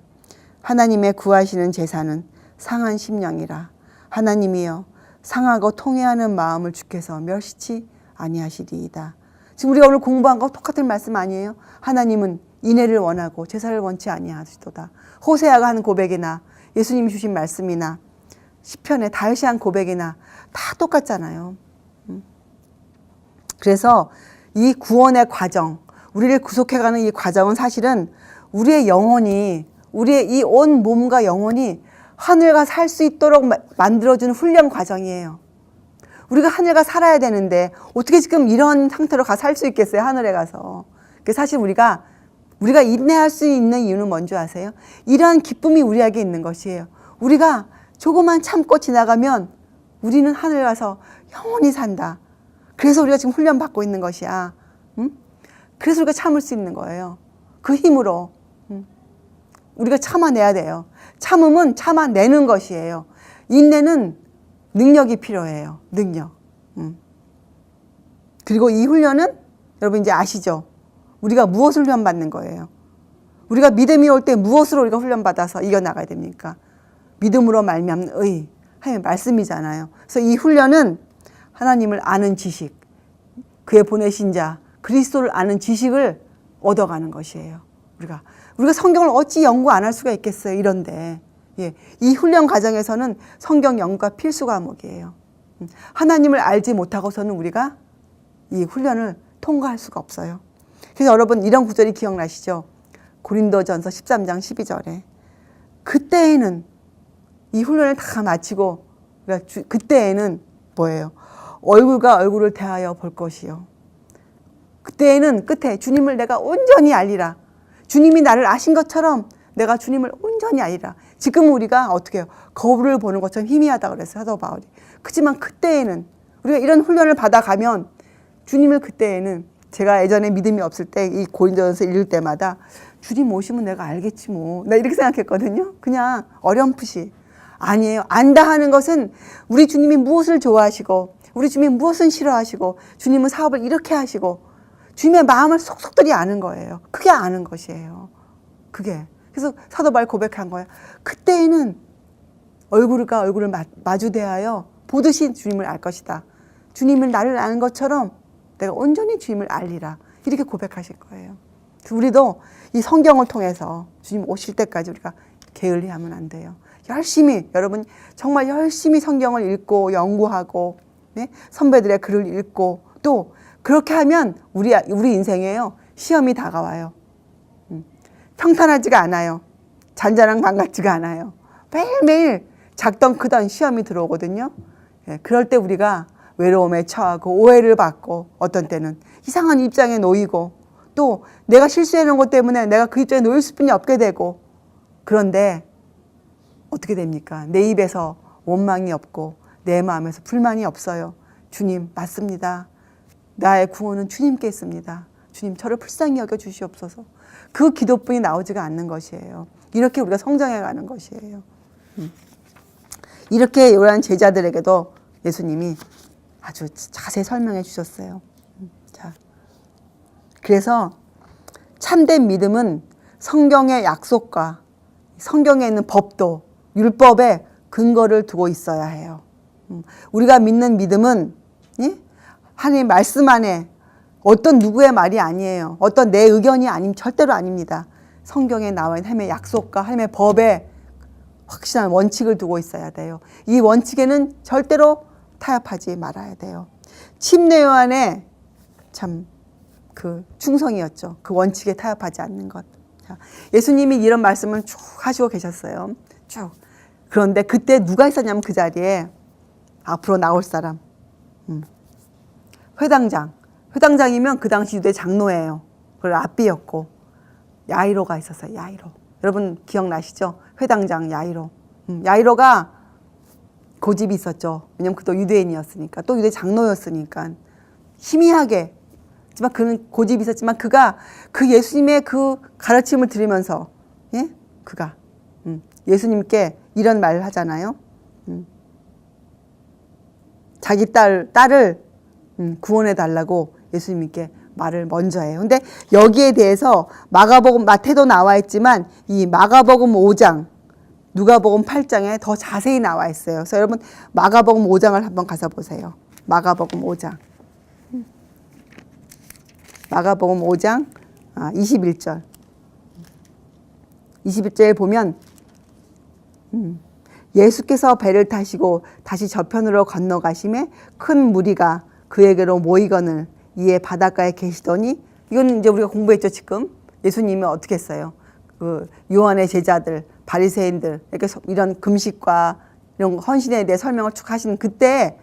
하나님의 구하시는 제사는 상한 심령이라. 하나님이여 상하고 통회하는 마음을 주께서 멸시치 아니하시리이다. 지금 우리가 오늘 공부한 거 똑같은 말씀 아니에요? 하나님은 인애를 원하고 제사를 원치 아니하시도다. 호세아가 하는 고백이나 예수님이 주신 말씀이나 시편에 다윗이 한 고백이나 다 똑같잖아요. 그래서 이 구원의 과정, 우리를 구속해가는 이 과정은 사실은 우리의 영혼이, 우리의 이 온 몸과 영혼이 하늘과 살 수 있도록 만들어주는 훈련 과정이에요. 우리가 하늘과 살아야 되는데 어떻게 지금 이런 상태로 살 수 있겠어요? 하늘에 가서. 사실 우리가 인내할 수 있는 이유는 뭔지 아세요? 이러한 기쁨이 우리에게 있는 것이에요. 우리가 조금만 참고 지나가면 우리는 하늘 가서 영원히 산다. 그래서 우리가 지금 훈련받고 있는 것이야. 그래서 우리가 참을 수 있는 거예요. 그 힘으로. 우리가 참아내야 돼요. 참음은 참아내는 것이에요. 인내는 능력이 필요해요. 능력. 그리고 이 훈련은 여러분 이제 아시죠? 우리가 무엇을 훈련받는 거예요? 우리가 믿음이 올 때 무엇으로 우리가 훈련받아서 이겨나가야 됩니까? 믿음으로 말미암는 의, 하나님의 말씀이잖아요. 그래서 이 훈련은 하나님을 아는 지식, 그의 보내신 자, 그리스도를 아는 지식을 얻어가는 것이에요. 우리가 성경을 어찌 연구 안 할 수가 있겠어요? 이런데. 이 훈련 과정에서는 성경 연구가 필수 과목이에요. 하나님을 알지 못하고서는 우리가 이 훈련을 통과할 수가 없어요. 그래서 여러분 이런 구절이 기억나시죠? 고린도전서 13장 12절에 그때에는 이 훈련을 다 마치고 그러니까 그때에는 뭐예요? 얼굴과 얼굴을 대하여 볼 것이요. 그때에는 끝에 주님을 내가 온전히 알리라. 주님이 나를 아신 것처럼 내가 주님을 온전히 알리라. 지금 우리가 어떻게 해요? 거울을 보는 것처럼 희미하다 그랬어요, 사도 바울이. 그렇지만 그때에는 우리가 이런 훈련을 받아가면 주님을 그때에는 제가 예전에 믿음이 없을 때 이 고린도전서 읽을 때마다 주님 오시면 내가 알겠지 뭐. 나 이렇게 생각했거든요. 그냥 어렴풋이. 아니에요. 안다 하는 것은 우리 주님이 무엇을 좋아하시고 우리 주님이 무엇을 싫어하시고 주님은 사업을 이렇게 하시고 주님의 마음을 속속들이 아는 거예요. 그게 아는 것이에요. 그게. 그래서 사도 바울이 고백한 거예요. 그때에는 얼굴과 얼굴을 마주 대하여 보듯이 주님을 알 것이다. 주님을 나를 아는 것처럼 내가 온전히 주님을 알리라. 이렇게 고백하실 거예요. 우리도 이 성경을 통해서 주님 오실 때까지 우리가 게을리하면 안 돼요. 열심히 여러분 정말 열심히 성경을 읽고 연구하고 네? 선배들의 글을 읽고 또 그렇게 하면 우리 인생에요. 시험이 다가와요. 평탄하지가 않아요. 잔잔한 방 같지가 않아요. 매일매일 작던 크던 시험이 들어오거든요. 예, 그럴 때 우리가 외로움에 처하고 오해를 받고 어떤 때는 이상한 입장에 놓이고 또 내가 실수해 놓은 것 때문에 내가 그 입장에 놓일 수뿐이 없게 되고 그런데 어떻게 됩니까? 내 입에서 원망이 없고 내 마음에서 불만이 없어요. 주님 맞습니다. 나의 구원은 주님께 있습니다. 주님 저를 불쌍히 여겨 주시옵소서. 그 기도뿐이 나오지가 않는 것이에요. 이렇게 우리가 성장해 가는 것이에요. 이렇게 요한 제자들에게도 예수님이 아주 자세히 설명해 주셨어요. 자, 그래서 참된 믿음은 성경의 약속과 성경에 있는 법도 율법에 근거를 두고 있어야 해요. 우리가 믿는 믿음은 하나님 말씀 안에 어떤 누구의 말이 아니에요. 어떤 내 의견이 절대로 아닙니다. 성경에 나와 있는 하나님의 약속과 하나님의 법에 확실한 원칙을 두고 있어야 돼요. 이 원칙에는 절대로 타협하지 말아야 돼요. 침례 요한의 참 그 충성이었죠. 그 원칙에 타협하지 않는 것. 예수님이 이런 말씀을 쭉 하시고 계셨어요. 쭉. 그런데 그때 누가 있었냐면 그 자리에 앞으로 나올 사람. 회당장이면 그 당시 유대 장로예요. 그리고 랍비였고 야이로가 있었어요. 야이로. 여러분 기억나시죠? 회당장 야이로. 야이로가 고집이 있었죠. 왜냐면 그도 유대인이었으니까 또 유대 장로였으니까 희미하게 하지만 그는 고집이 있었지만 그가 그 예수님의 그 가르침을 들으면서 그가 예수님께 이런 말을 하잖아요. 자기 딸을 구원해 달라고 예수님께 말을 먼저 해요. 근데 여기에 대해서 마가복음 마태도 나와 있지만 이 마가복음 5장 누가복음 8장에 더 자세히 나와 있어요. 그래서 여러분 마가복음 5장을 한번 가서 보세요. 마가복음 5장. 마가복음 5장 21절. 21절에 보면 예수께서 배를 타시고 다시 저편으로 건너가심에 큰 무리가 그에게로 모이거늘 이에 바닷가에 계시더니 이건 이제 우리가 공부했죠 지금. 예수님이 어떻게 했어요? 그 요한의 제자들, 바리새인들 이렇게 이런 금식과 이런 헌신에 대해 설명을 쭉 하신 그때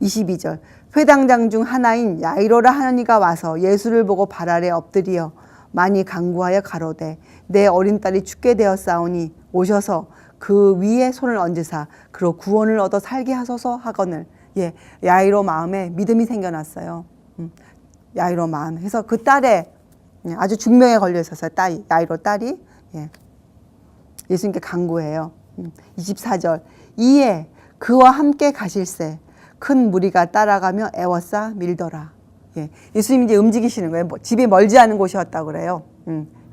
22절 회당장 중 하나인 야이로라 하는 이가 와서 예수를 보고 발 아래 엎드리어 많이 간구하여 가로되 내 어린 딸이 죽게 되었사오니 오셔서 그 위에 손을 얹으사 그로 구원을 얻어 살게 하소서 하거늘. 예, 야이로 마음에 믿음이 생겨났어요. 야이로 마음. 그래서 그 딸에 아주 중병에 걸려 있었어요. 야이로 딸이 예수님께 간구해요. 24절 이에 그와 함께 가실새 큰 무리가 따라가며 애워싸 밀더라. 예, 예수님이 이제 움직이시는 거예요. 집이 멀지 않은 곳이었다고 그래요.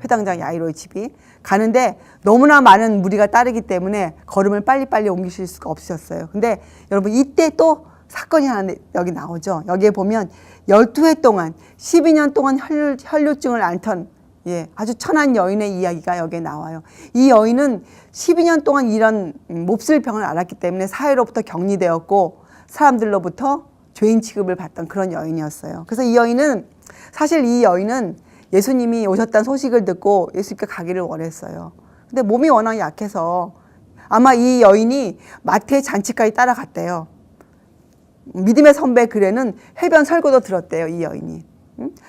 회당장 야이로의 집이. 가는데 너무나 많은 무리가 따르기 때문에 걸음을 빨리빨리 옮기실 수가 없으셨어요. 근데 여러분 이때 또 사건이 하나 여기 나오죠. 여기에 보면 12해 동안 12년 동안 혈류증을 앓던 아주 천한 여인의 이야기가 여기에 나와요. 이 여인은 12년 동안 이런 몹쓸 병을 앓았기 때문에 사회로부터 격리되었고 사람들로부터 죄인 취급을 받던 그런 여인이었어요. 그래서 이 여인은 예수님이 오셨다는 소식을 듣고 예수님께 가기를 원했어요. 근데 몸이 워낙 약해서 아마 이 여인이 마태의 잔치까지 따라갔대요. 믿음의 선배 글에는 해변 설교도 들었대요, 이 여인이.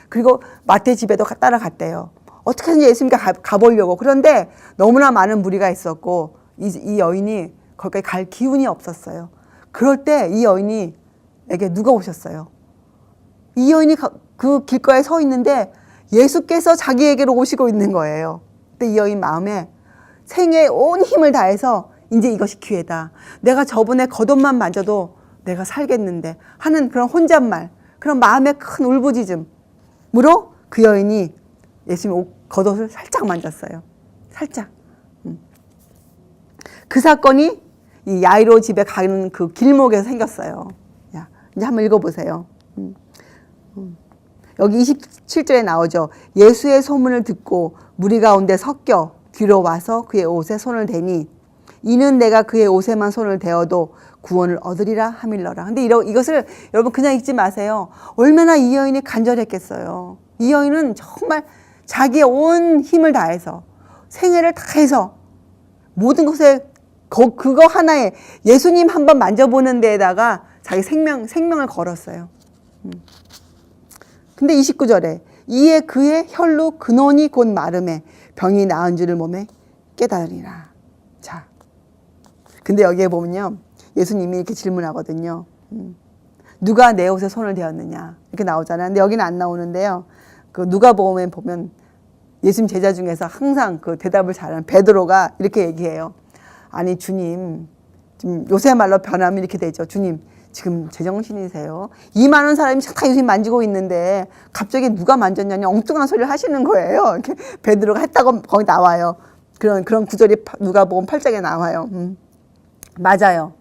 그리고 마태 집에도 따라갔대요. 어떻게든지 예수님께 가보려고. 그런데 너무나 많은 무리가 있었고 이 여인이 거기까지 갈 기운이 없었어요. 그럴 때 이 여인이에게 누가 오셨어요? 이 여인이 그 길가에 서 있는데 예수께서 자기에게로 오시고 있는 거예요. 그때 이 여인 마음에 생애의 온 힘을 다해서 이제 이것이 기회다. 내가 저분의 겉옷만 만져도 내가 살겠는데 하는 그런 혼잣말, 그런 마음의 큰 울부짖음으로 그 여인이 예수님 겉옷을 살짝 만졌어요. 살짝. 그 사건이 이 야이로 집에 가는 그 길목에서 생겼어요. 야, 이제 한번 읽어보세요. 여기 27절에 나오죠. 예수의 소문을 듣고 무리 가운데 섞여 뒤로 와서 그의 옷에 손을 대니 이는 내가 그의 옷에만 손을 대어도 구원을 얻으리라 하밀러라. 근데 이것을 여러분 그냥 읽지 마세요. 얼마나 이 여인이 간절했겠어요. 이 여인은 정말 자기의 온 힘을 다해서 생애를 다해서 모든 것에 그거 하나에 예수님 한번 만져보는 데에다가 자기 생명을 걸었어요. 근데 29절에 이에 그의 혈루 근원이 곧 마름에 병이 나은 줄을 몸에 깨달으리라. 자, 근데 여기에 보면요, 예수님이 이렇게 질문하거든요. 누가 내 옷에 손을 대었느냐 이렇게 나오잖아요. 근데 여기는 안 나오는데요. 그 누가복음에 보면 예수님 제자 중에서 항상 그 대답을 잘하는 베드로가 이렇게 얘기해요. 아니 주님, 지금 요새 말로 변하면 이렇게 되죠. 주님, 지금 제정신이세요? 이 많은 사람이 다 예수님 만지고 있는데 갑자기 누가 만졌냐니 엉뚱한 소리를 하시는 거예요. 이렇게 베드로가 했다고 거기 나와요. 그런 구절이 누가복음 8장에 나와요. 맞아요.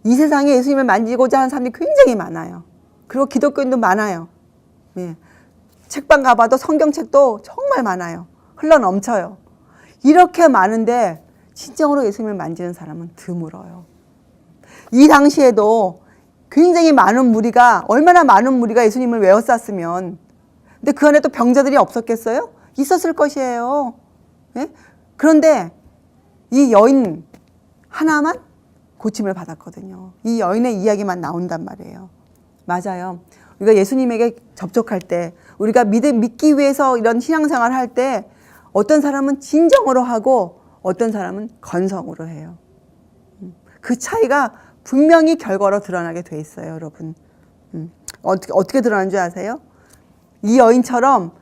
이 세상에 예수님을 만지고자 하는 사람들이 굉장히 많아요. 그리고 기독교인도 많아요. 예. 책방 가봐도 성경책도 정말 많아요. 흘러 넘쳐요. 이렇게 많은데 진정으로 예수님을 만지는 사람은 드물어요. 이 당시에도 굉장히 많은 무리가, 얼마나 많은 무리가 예수님을 외워쌌으면, 근데 그 안에 또 병자들이 없었겠어요? 있었을 것이에요. 예? 그런데 이 여인 하나만 고침을 받았거든요. 이 여인의 이야기만 나온단 말이에요. 맞아요. 우리가 예수님에게 접촉할 때, 우리가 믿기 위해서 이런 신앙생활을 할 때 어떤 사람은 진정으로 하고 어떤 사람은 건성으로 해요. 그 차이가 분명히 결과로 드러나게 돼 있어요, 여러분. 어떻게 드러나는 줄 아세요? 이 여인처럼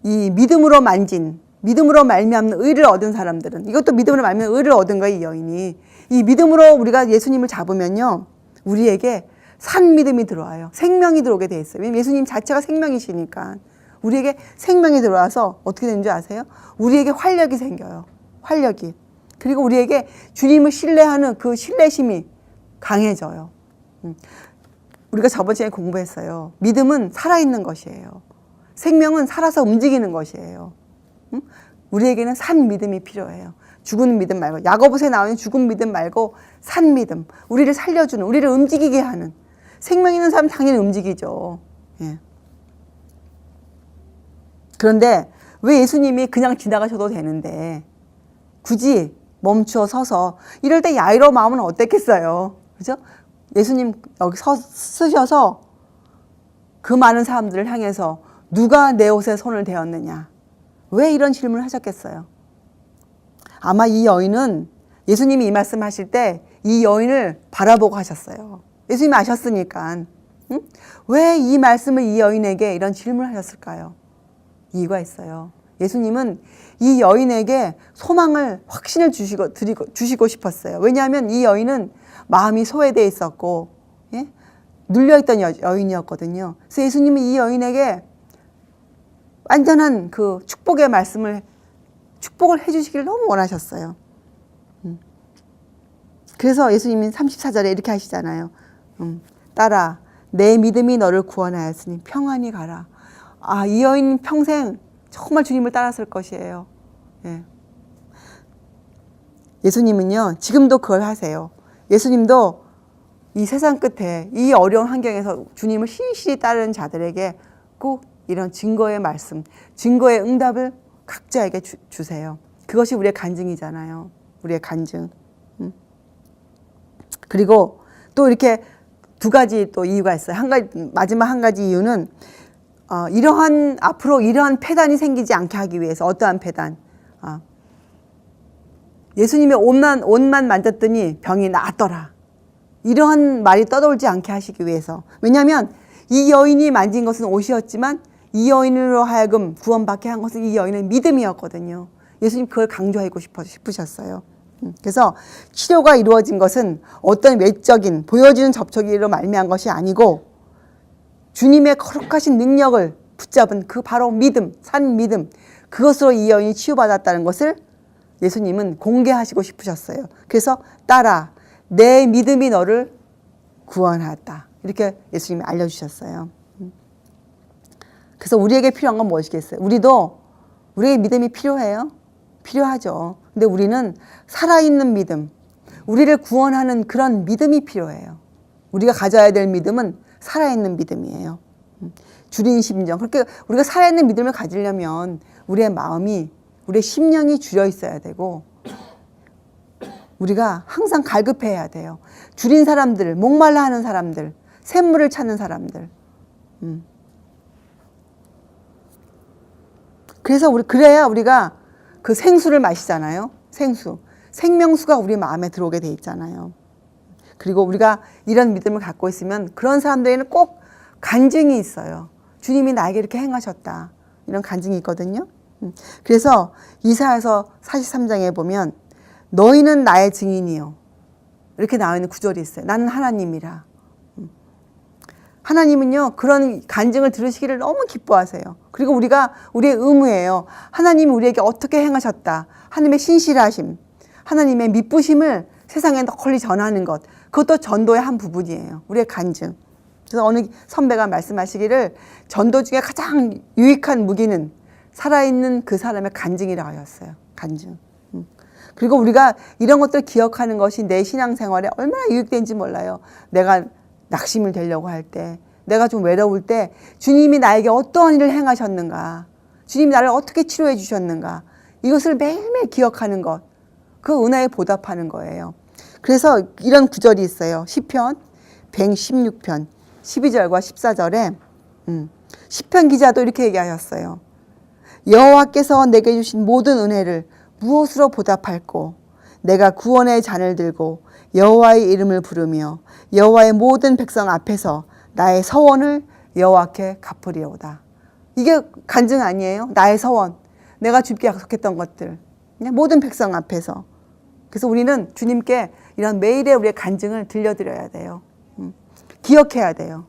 이 믿음으로 말미암는 의를 얻은 사람들은, 이것도 믿음으로 말미암는 의를 얻은 거예요, 이 여인이. 이 믿음으로 우리가 예수님을 잡으면요, 우리에게 산 믿음이 들어와요. 생명이 들어오게 돼 있어요. 왜냐면 예수님 자체가 생명이시니까. 우리에게 생명이 들어와서 어떻게 되는 줄 아세요? 우리에게 활력이 생겨요. 활력이. 그리고 우리에게 주님을 신뢰하는 그 신뢰심이 강해져요. 우리가 저번 시간에 공부했어요. 믿음은 살아있는 것이에요. 생명은 살아서 움직이는 것이에요. 우리에게는 산 믿음이 필요해요. 죽은 믿음 말고, 야고보서에 나오는 죽은 믿음 말고 산 믿음, 우리를 살려주는, 우리를 움직이게 하는. 생명 있는 사람 당연히 움직이죠. 예. 그런데 왜 예수님이 그냥 지나가셔도 되는데 굳이 멈추어 서서, 이럴 때 야이로 마음은 어땠겠어요? 그죠? 예수님 여기 쓰셔서 그 많은 사람들을 향해서 누가 내 옷에 손을 대었느냐? 왜 이런 질문을 하셨겠어요? 아마 이 여인은 예수님이 이 말씀 하실 때 이 여인을 바라보고 하셨어요. 예수님이 아셨으니까. 왜 이 말씀을 이 여인에게 이런 질문을 하셨을까요? 이유가 있어요. 예수님은 이 여인에게 소망을, 확신을 주시고 싶었어요. 왜냐하면 이 여인은 마음이 소외되어 있었고, 예? 눌려있던 여인이었거든요. 그래서 예수님이 이 여인에게 완전한 그 축복의 말씀을, 축복을 해주시기를 너무 원하셨어요. 그래서 예수님이 34절에 이렇게 하시잖아요. 딸아, 내 믿음이 너를 구원하였으니 평안히 가라. 아, 이 여인 평생 정말 주님을 따랐을 것이에요. 예. 예수님은요, 지금도 그걸 하세요. 예수님도 이 세상 끝에, 이 어려운 환경에서 주님을 신실히 따르는 자들에게 꼭 이런 증거의 말씀, 증거의 응답을 각자에게 주세요. 그것이 우리의 간증이잖아요. 우리의 간증. 그리고 또 이렇게 두 가지 또 이유가 있어요. 마지막 한 가지 이유는 앞으로 이러한 폐단이 생기지 않게 하기 위해서. 어떠한 폐단? 예수님의 옷만 만졌더니 병이 나았더라. 이러한 말이 떠돌지 않게 하시기 위해서. 왜냐하면 이 여인이 만진 것은 옷이었지만 이 여인으로 하여금 구원받게 한 것은 이 여인의 믿음이었거든요. 예수님 그걸 강조하고 싶으셨어요. 그래서 치료가 이루어진 것은 어떤 외적인 보여지는 접촉으로 말미암은 것이 아니고 주님의 거룩하신 능력을 붙잡은 그 바로 믿음, 산 믿음, 그것으로 이 여인이 치유받았다는 것을 예수님은 공개하시고 싶으셨어요. 그래서 따라 내 믿음이 너를 구원하였다. 이렇게 예수님이 알려주셨어요. 그래서 우리에게 필요한 건 무엇이겠어요? 우리의 믿음이 필요해요? 필요하죠. 근데 우리는 살아있는 믿음, 우리를 구원하는 그런 믿음이 필요해요. 우리가 가져야 될 믿음은 살아있는 믿음이에요. 주린 심정. 그렇게 우리가 살아있는 믿음을 가지려면 우리의 마음이, 우리의 심령이 주려 있어야 되고 우리가 항상 갈급해야 돼요. 주린 사람들, 목말라 하는 사람들, 샘물을 찾는 사람들. 그래서 그래야 우리가 그 생수를 마시잖아요. 생수. 생명수가 우리 마음에 들어오게 돼 있잖아요. 그리고 우리가 이런 믿음을 갖고 있으면 그런 사람들에게는 꼭 간증이 있어요. 주님이 나에게 이렇게 행하셨다. 이런 간증이 있거든요. 그래서 이사야서 43장에 보면 너희는 나의 증인이요. 이렇게 나와 있는 구절이 있어요. 나는 하나님이라. 하나님은요, 그런 간증을 들으시기를 너무 기뻐하세요. 그리고 우리의 의무예요. 하나님이 우리에게 어떻게 행하셨다. 하나님의 신실하심, 하나님의 미쁘심을 세상에 널리 전하는 것. 그것도 전도의 한 부분이에요. 우리의 간증. 그래서 어느 선배가 말씀하시기를 전도 중에 가장 유익한 무기는 살아있는 그 사람의 간증이라고 하셨어요. 간증. 그리고 우리가 이런 것들을 기억하는 것이 내 신앙생활에 얼마나 유익된지 몰라요. 내가 낙심을 되려고 할 때, 내가 좀 외로울 때 주님이 나에게 어떠한 일을 행하셨는가, 주님이 나를 어떻게 치료해 주셨는가, 이것을 매일매일 기억하는 것, 그 은혜에 보답하는 거예요. 그래서 이런 구절이 있어요. 시편 116편 12절과 14절에 시편 기자도 이렇게 얘기하셨어요. 여호와께서 내게 주신 모든 은혜를 무엇으로 보답할꼬? 내가 구원의 잔을 들고 여호와의 이름을 부르며 여호와의 모든 백성 앞에서 나의 서원을 여호와께 갚으리오다. 이게 간증 아니에요? 나의 서원, 내가 주님께 약속했던 것들, 그냥 모든 백성 앞에서. 그래서 우리는 주님께 이런 매일의 우리의 간증을 들려드려야 돼요. 기억해야 돼요.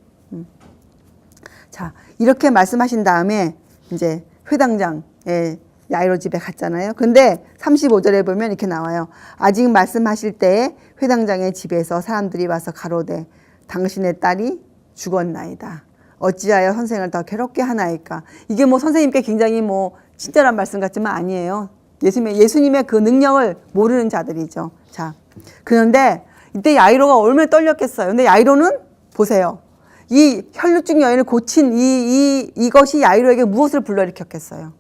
자, 이렇게 말씀하신 다음에 이제 회당장의 야이로 집에 갔잖아요. 근데 35절에 보면 이렇게 나와요. 아직 말씀하실 때에 회당장의 집에서 사람들이 와서 가로되 당신의 딸이 죽었나이다. 어찌하여 선생을 더 괴롭게 하나이까. 이게 뭐 선생님께 굉장히 뭐 친절한 말씀 같지만 아니에요. 예수님의 그 능력을 모르는 자들이죠. 자, 그런데 이때 야이로가 얼마나 떨렸겠어요. 근데 야이로는 보세요. 이 혈루증 여인을 고친 이것이 야이로에게 무엇을 불러일으켰겠어요?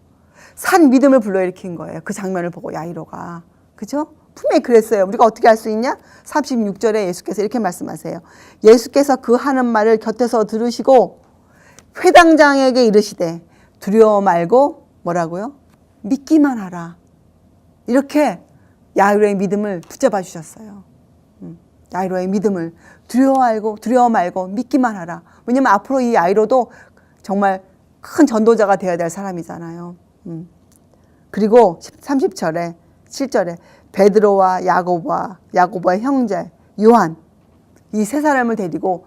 산 믿음을 불러일으킨 거예요. 그 장면을 보고 야이로가. 그죠? 분명히 그랬어요. 우리가 어떻게 할 수 있냐? 36절에 예수께서 이렇게 말씀하세요. 예수께서 그 하는 말을 곁에서 들으시고 회당장에게 이르시되 두려워 말고 뭐라고요? 믿기만 하라. 이렇게 야이로의 믿음을 붙잡아 주셨어요. 야이로의 믿음을 두려워 말고 믿기만 하라. 왜냐면 앞으로 이 야이로도 정말 큰 전도자가 되어야 될 사람이잖아요. 그리고 30절에 7절에 베드로와 야고보의 형제 요한 이 세 사람을 데리고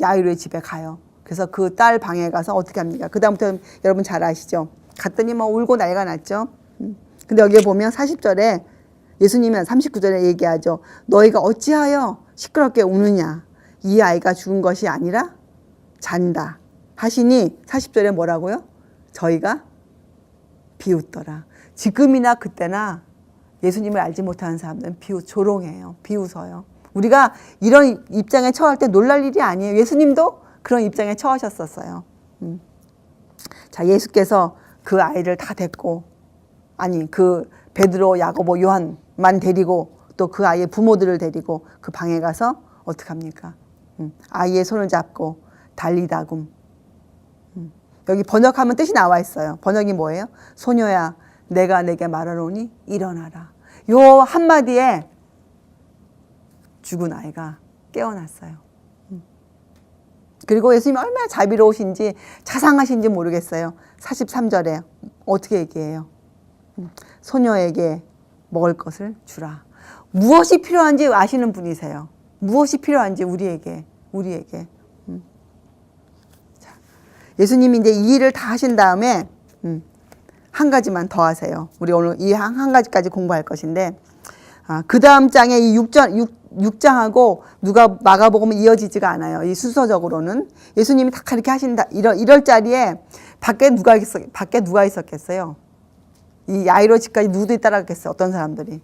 야이로의 집에 가요. 그래서 그 딸 방에 가서 어떻게 합니까? 그 다음부터 여러분 잘 아시죠? 갔더니 뭐 울고 난리가 났죠. 근데 여기에 보면 40절에 예수님은 39절에 얘기하죠. 너희가 어찌하여 시끄럽게 우느냐? 이 아이가 죽은 것이 아니라 잔다 하시니 40절에 뭐라고요? 저희가 비웃더라. 지금이나 그때나 예수님을 알지 못하는 사람들은 조롱해요. 비웃어요. 우리가 이런 입장에 처할 때 놀랄 일이 아니에요. 예수님도 그런 입장에 처하셨었어요. 자, 예수께서 그 아이를 다 데리고, 아니 그 베드로, 야고보, 요한만 데리고 또 그 아이의 부모들을 데리고 그 방에 가서 어떻게 합니까? 아이의 손을 잡고 달리다굼. 여기 번역하면 뜻이 나와 있어요. 번역이 뭐예요? 소녀야, 내가 내게 말하노니 일어나라. 요 한마디에 죽은 아이가 깨어났어요. 그리고 예수님이 얼마나 자비로우신지 자상하신지 모르겠어요. 43절에 어떻게 얘기해요? 소녀에게 먹을 것을 주라. 무엇이 필요한지 아시는 분이세요. 무엇이 필요한지 우리에게. 자, 예수님이 이제 이 일을 다 하신 다음에 한 가지만 더 하세요. 우리 오늘 이 한 가지까지 공부할 것인데, 그 다음 장에 이 6장하고 누가 마가복음은 이어지지가 않아요. 이 순서적으로는 예수님이 딱 그렇게 하신다. 이럴 자리에 밖에 누가 있었겠어요? 이 야이로 집까지 누구들이 따라갔겠어요? 어떤 사람들이?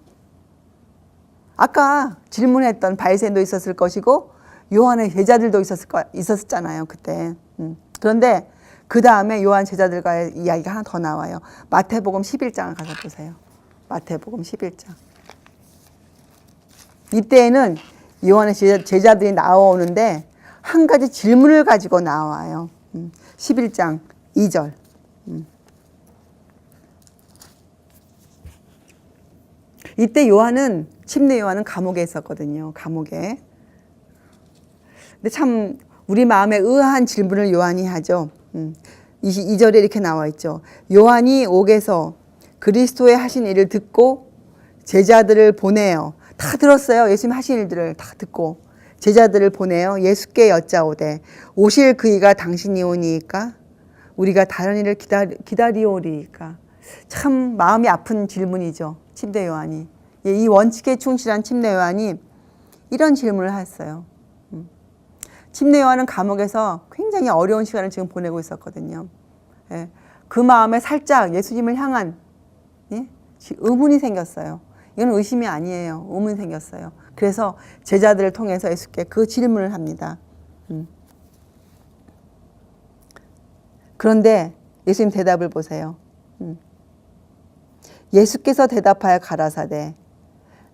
아까 질문했던 바리새인도 있었을 것이고 요한의 제자들도 있었잖아요. 그때. 그런데 그 다음에 요한 제자들과의 이야기가 하나 더 나와요. 마태복음 11장을 가서 보세요. 마태복음 11장. 이때에는 요한의 제자들이 나오는데 한 가지 질문을 가지고 나와요. 11장 2절. 이때 침례 요한은 감옥에 있었거든요. 감옥에. 근데 참 우리 마음에 의아한 질문을 요한이 하죠. 22절에 이렇게 나와 있죠. 요한이 옥에서 그리스도의 하신 일을 듣고 제자들을 보내요. 다 들었어요. 예수님 하신 일들을 다 듣고 제자들을 보내요. 예수께 여짜오되 오실 그이가 당신이 오니이까 우리가 다른 일을 기다리오리이까. 참 마음이 아픈 질문이죠. 침례 요한이. 이 원칙에 충실한 침례 요한이 이런 질문을 했어요. 침례 요한은 감옥에서 굉장히 어려운 시간을 지금 보내고 있었거든요. 그 마음에 살짝 예수님을 향한 의문이 생겼어요. 이건 의심이 아니에요. 의문이 생겼어요. 그래서 제자들을 통해서 예수께 그 질문을 합니다. 그런데 예수님 대답을 보세요. 예수께서 대답하여 가라사대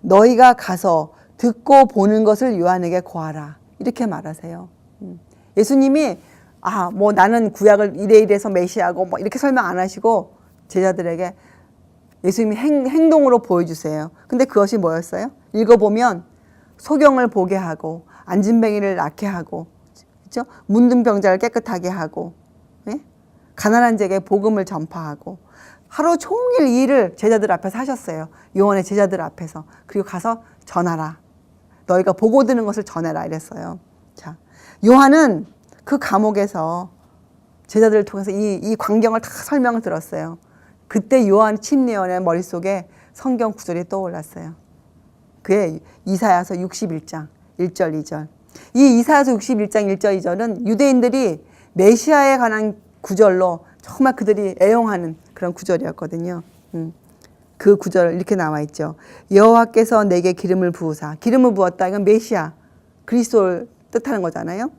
너희가 가서 듣고 보는 것을 요한에게 고하라. 이렇게 말하세요. 예수님이 뭐 나는 구약을 이래서 메시아고 뭐 이렇게 설명 안 하시고 제자들에게 예수님이 행동으로 보여주세요. 근데 그것이 뭐였어요? 읽어보면 소경을 보게 하고 안진뱅이를 낫게 하고 그렇죠? 문둥 병자를 깨끗하게 하고 가난한 자에게 복음을 전파하고 하루 종일 이 일을 제자들 앞에서 하셨어요. 요한의 제자들 앞에서. 그리고 가서 전하라. 너희가 보고 드는 것을 전해라 이랬어요. 자, 요한은 그 감옥에서 제자들을 통해서 이 광경을 다 설명을 들었어요. 그때 침례 요한의 머릿속에 성경 구절이 떠올랐어요. 그게 이사야서 61장 1절 2절. 이 이사야서 61장 1절 2절은 유대인들이 메시아에 관한 구절로 정말 그들이 애용하는 그런 구절이었거든요. 그 구절 이렇게 나와 있죠. 여호와께서 내게 기름을 부으사. 기름을 부었다. 이건 메시아 그리스도를 뜻하는 거잖아요.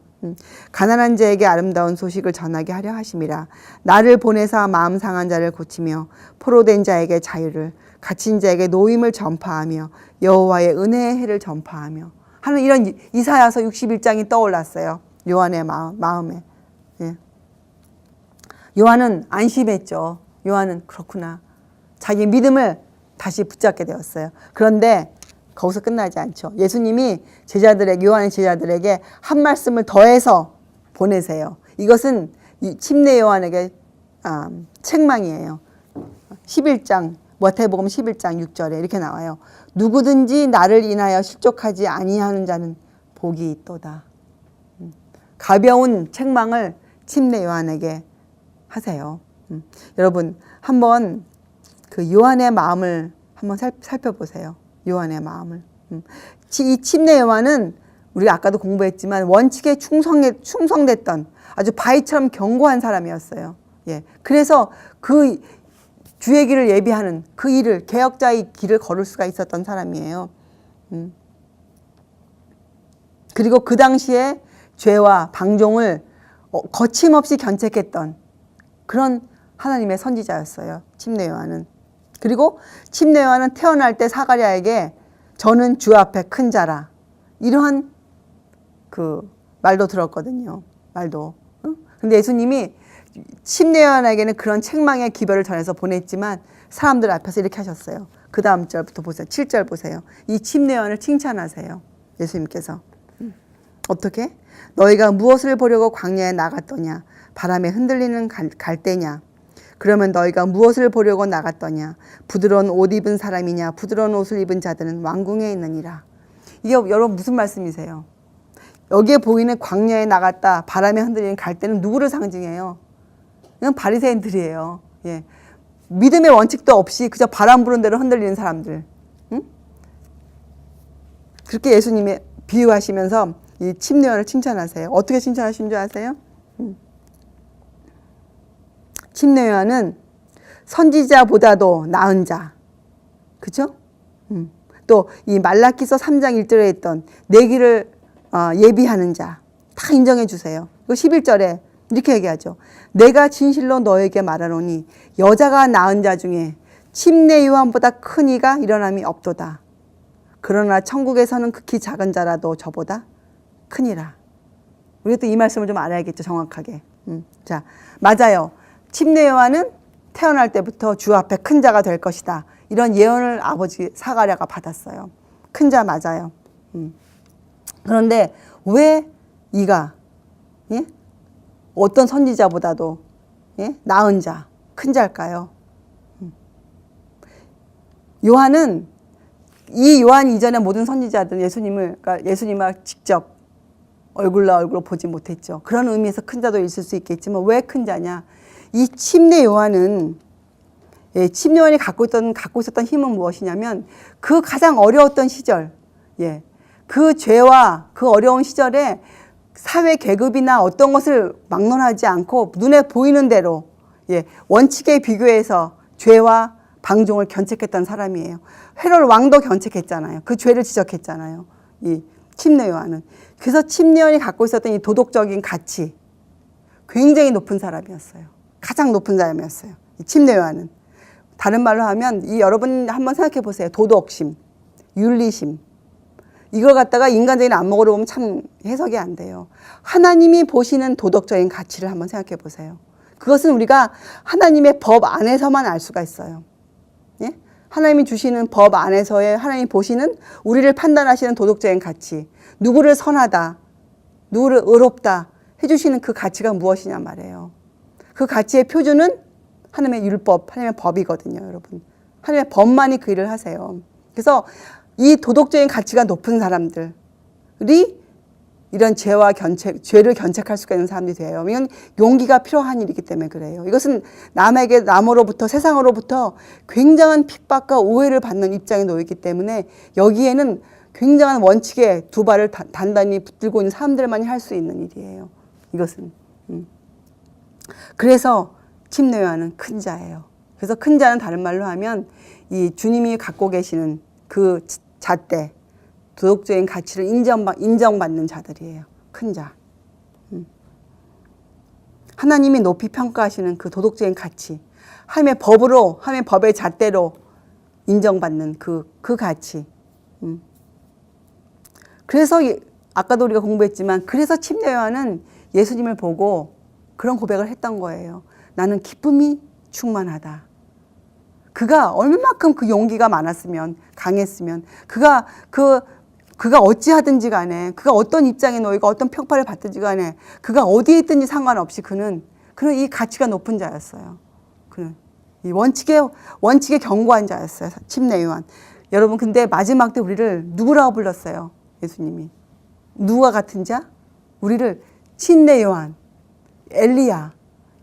가난한 자에게 아름다운 소식을 전하게 하려 하심이라. 나를 보내사 마음 상한 자를 고치며 포로된 자에게 자유를 갇힌 자에게 노임을 전파하며 여호와의 은혜의 해를 전파하며 하는 이런 이사야서 61장이 떠올랐어요. 요한의 마음에. 요한은 안심했죠. 요한은 그렇구나. 자기 믿음을 다시 붙잡게 되었어요. 그런데 거기서 끝나지 않죠. 예수님이 요한의 제자들에게 한 말씀을 더해서 보내세요. 이것은 침례 요한에게 책망이에요. 11장 마태복음 11장 6절에 이렇게 나와요. 누구든지 나를 인하여 실족하지 아니하는 자는 복이 있도다. 가벼운 책망을 침례 요한에게 하세요. 여러분 한번 그 요한의 마음을 한번 살펴보세요. 요한의 마음을. 이 침례 요한은 우리가 아까도 공부했지만 원칙에 충성됐던 아주 바위처럼 견고한 사람이었어요. 그래서 그 주의 길을 예비하는 그 일을 개혁자의 길을 걸을 수가 있었던 사람이에요. 그리고 그 당시에 죄와 방종을 거침없이 견책했던 그런 하나님의 선지자였어요. 침례 요한은. 그리고 침례 요한은 태어날 때 사가랴에게 저는 주 앞에 큰 자라. 이러한 그 말도 들었거든요. 말도. 근데 예수님이 침례요한에게는 그런 책망의 기별을 전해서 보냈지만 사람들 앞에서 이렇게 하셨어요. 그 다음 절부터 보세요. 7절 보세요. 이 침례요한을 칭찬하세요. 예수님께서. 어떻게? 너희가 무엇을 보려고 광야에 나갔더냐? 바람에 흔들리는 갈대냐? 그러면 너희가 무엇을 보려고 나갔더냐? 부드러운 옷 입은 사람이냐? 부드러운 옷을 입은 자들은 왕궁에 있느니라. 이게 여러분 무슨 말씀이세요? 여기에 보이는 광야에 나갔다, 바람에 흔들리는 갈대는 누구를 상징해요? 그냥 바리새인들이에요. 예. 믿음의 원칙도 없이 그저 바람 부는 대로 흔들리는 사람들. 응? 그렇게 예수님이 비유하시면서 이 침례요한을 칭찬하세요. 어떻게 칭찬하신 줄 아세요? 침례요한은 선지자보다도 나은 자. 그죠? 또 이 말라기서 3장 1절에 있던 내 길을 예비하는 자. 다 인정해 주세요. 이거 11절에 이렇게 얘기하죠. 내가 진실로 너에게 말하노니 여자가 낳은 자 중에 침례요한보다 큰 이가 일어남이 없도다. 그러나 천국에서는 극히 작은 자라도 저보다 크니라. 우리가 또 이 말씀을 좀 알아야겠죠. 정확하게. 자, 맞아요. 침례요한은 태어날 때부터 주 앞에 큰 자가 될 것이다. 이런 예언을 아버지 사가랴가 받았어요. 큰 자 맞아요. 그런데 왜 이가 예? 어떤 선지자보다도 예? 나은 자, 큰 자일까요? 요한은 이 요한 이전의 모든 선지자들은 예수님을 직접 얼굴로 얼굴로 보지 못했죠. 그런 의미에서 큰 자도 있을 수 있겠지만 왜 큰 자냐? 이 침례 요한은 침례 요한이 갖고 있었던 힘은 무엇이냐면 그 가장 어려웠던 시절, 그 죄와 그 어려운 시절에 사회 계급이나 어떤 것을 막론하지 않고 눈에 보이는 대로 원칙에 비교해서 죄와 방종을 견책했던 사람이에요. 헤롯 왕도 견책했잖아요. 그 죄를 지적했잖아요. 이 침례 요한은. 그래서 침례 요한이 갖고 있었던 이 도덕적인 가치 굉장히 높은 사람이었어요. 가장 높은 사람이었어요. 이 침례 요한은. 다른 말로 하면 여러분 한번 생각해 보세요. 도덕심, 윤리심. 이걸 갖다가 인간적인 안목으로 보면 참 해석이 안 돼요. 하나님이 보시는 도덕적인 가치를 한번 생각해 보세요. 그것은 우리가 하나님의 법 안에서만 알 수가 있어요. 예? 하나님이 주시는 법 안에서의 하나님이 보시는 우리를 판단하시는 도덕적인 가치. 누구를 선하다, 누구를 의롭다 해주시는 그 가치가 무엇이냐 말이에요. 그 가치의 표준은 하나님의 율법, 하나님의 법이거든요, 여러분. 하나님의 법만이 그 일을 하세요. 그래서 이 도덕적인 가치가 높은 사람들이 이런 죄를 견책할 수가 있는 사람들이 돼요. 이건 용기가 필요한 일이기 때문에 그래요. 이것은 남으로부터, 세상으로부터 굉장한 핍박과 오해를 받는 입장에 놓이기 때문에 여기에는 굉장한 원칙에 두 발을 단단히 붙들고 있는 사람들만이 할 수 있는 일이에요. 이것은. 그래서 침례 요한은 큰 자예요. 그래서 큰 자는 다른 말로 하면 이 주님이 갖고 계시는 그 잣대, 도덕적인 가치를 인정받는 자들이에요. 큰 자. 하나님이 높이 평가하시는 그 도덕적인 가치, 하나님의 법의 잣대로 인정받는 그 가치. 그래서 아까도 우리가 공부했지만 그래서 침례 요한은 예수님을 보고 그런 고백을 했던 거예요. 나는 기쁨이 충만하다. 그가 얼마만큼 그 용기가 많았으면, 강했으면, 그가 어찌하든지 간에, 그가 어떤 입장에 놓이고 어떤 평판을 받든지 간에, 그가 어디에 있든지 상관없이 그는 이 가치가 높은 자였어요. 그는 이 원칙에 견고한 자였어요. 침례 요한. 여러분, 근데 마지막 때 우리를 누구라고 불렀어요? 예수님이. 누가 같은 자? 우리를 침례 요한, 엘리야,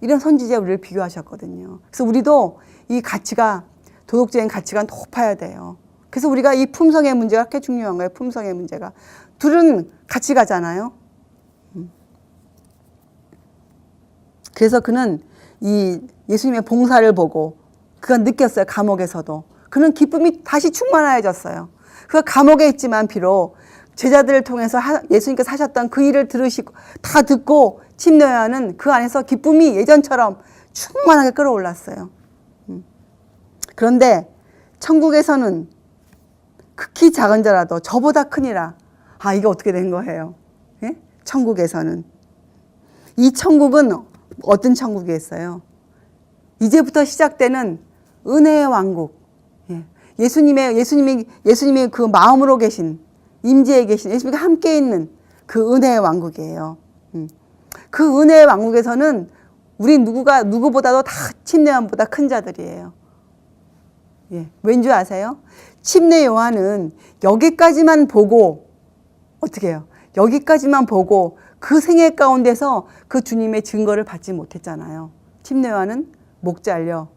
이런 선지자와 우리를 비교하셨거든요. 그래서 우리도 이 가치가, 도덕적인 가치가 높아야 돼요. 그래서 우리가 이 품성의 문제가 그렇게 중요한 거예요. 품성의 문제가. 둘은 같이 가잖아요. 그래서 그는 이 예수님의 봉사를 보고 그가 느꼈어요. 감옥에서도. 그는 기쁨이 다시 충만해졌어요. 그가 감옥에 있지만 비록 제자들을 통해서 예수님께서 하셨던 그 일을 들으시고 다 듣고 침례 요한은 그 안에서 기쁨이 예전처럼 충만하게 끌어올랐어요. 그런데 천국에서는 극히 작은 자라도 저보다 크니라. 아, 이게 어떻게 된 거예요? 예? 천국에서는. 이 천국은 어떤 천국이었어요? 이제부터 시작되는 은혜의 왕국. 예. 예수님이 그 마음으로 계신, 임재에 계신, 예수님과 함께 있는 그 은혜의 왕국이에요. 그 은혜의 왕국에서는 우리 누구보다도 다 침례요한보다 큰 자들이에요. 예. 왠지 아세요? 침례 요한은 여기까지만 보고 어떻게 해요? 여기까지만 보고 그 생애 가운데서 그 주님의 증거를 받지 못했잖아요. 침례 요한은 목 잘려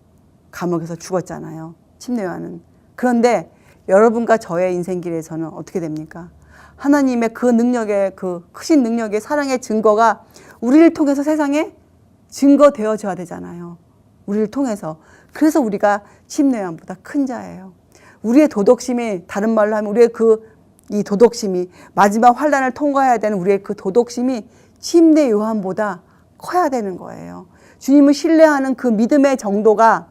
감옥에서 죽었잖아요. 침례 요한은. 그런데 여러분과 저의 인생길에서는 어떻게 됩니까? 하나님의 그 능력의, 그 크신 능력의 사랑의 증거가 우리를 통해서 세상에 증거되어져야 되잖아요. 우리를 통해서. 그래서 우리가 침례 요한보다 큰 자예요. 우리의 도덕심이, 다른 말로 하면 우리의 이 도덕심이, 마지막 환난을 통과해야 되는 우리의 그 도덕심이 침례 요한보다 커야 되는 거예요. 주님을 신뢰하는 그 믿음의 정도가,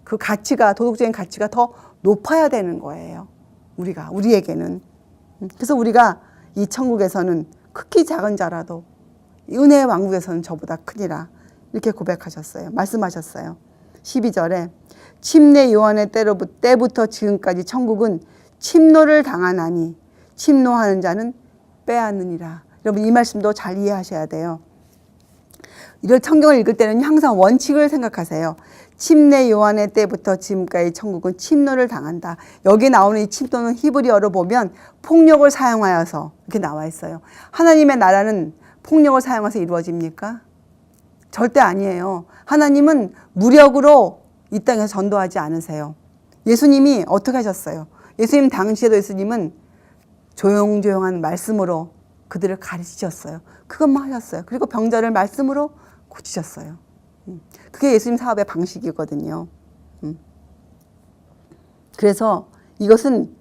그 가치가, 도덕적인 가치가 더 높아야 되는 거예요. 우리에게는. 그래서 우리가 이 천국에서는 극히 작은 자라도 은혜의 왕국에서는 저보다 크니라. 이렇게 고백하셨어요. 말씀하셨어요. 12절에 침례 요한의 때부터 지금까지 천국은 침노를 당하나니 침노하는 자는 빼앗느니라. 여러분 이 말씀도 잘 이해하셔야 돼요. 이런 성경을 읽을 때는 항상 원칙을 생각하세요. 침례 요한의 때부터 지금까지 천국은 침노를 당한다. 여기 나오는 이 침노는 히브리어로 보면 폭력을 사용하여서 이렇게 나와 있어요. 하나님의 나라는 폭력을 사용해서 이루어집니까? 절대 아니에요. 하나님은 무력으로 이 땅에서 전도하지 않으세요. 예수님이 어떻게 하셨어요? 예수님 당시에도 예수님은 조용조용한 말씀으로 그들을 가르치셨어요. 그것만 하셨어요. 그리고 병자를 말씀으로 고치셨어요. 그게 예수님 사업의 방식이거든요. 그래서 이것은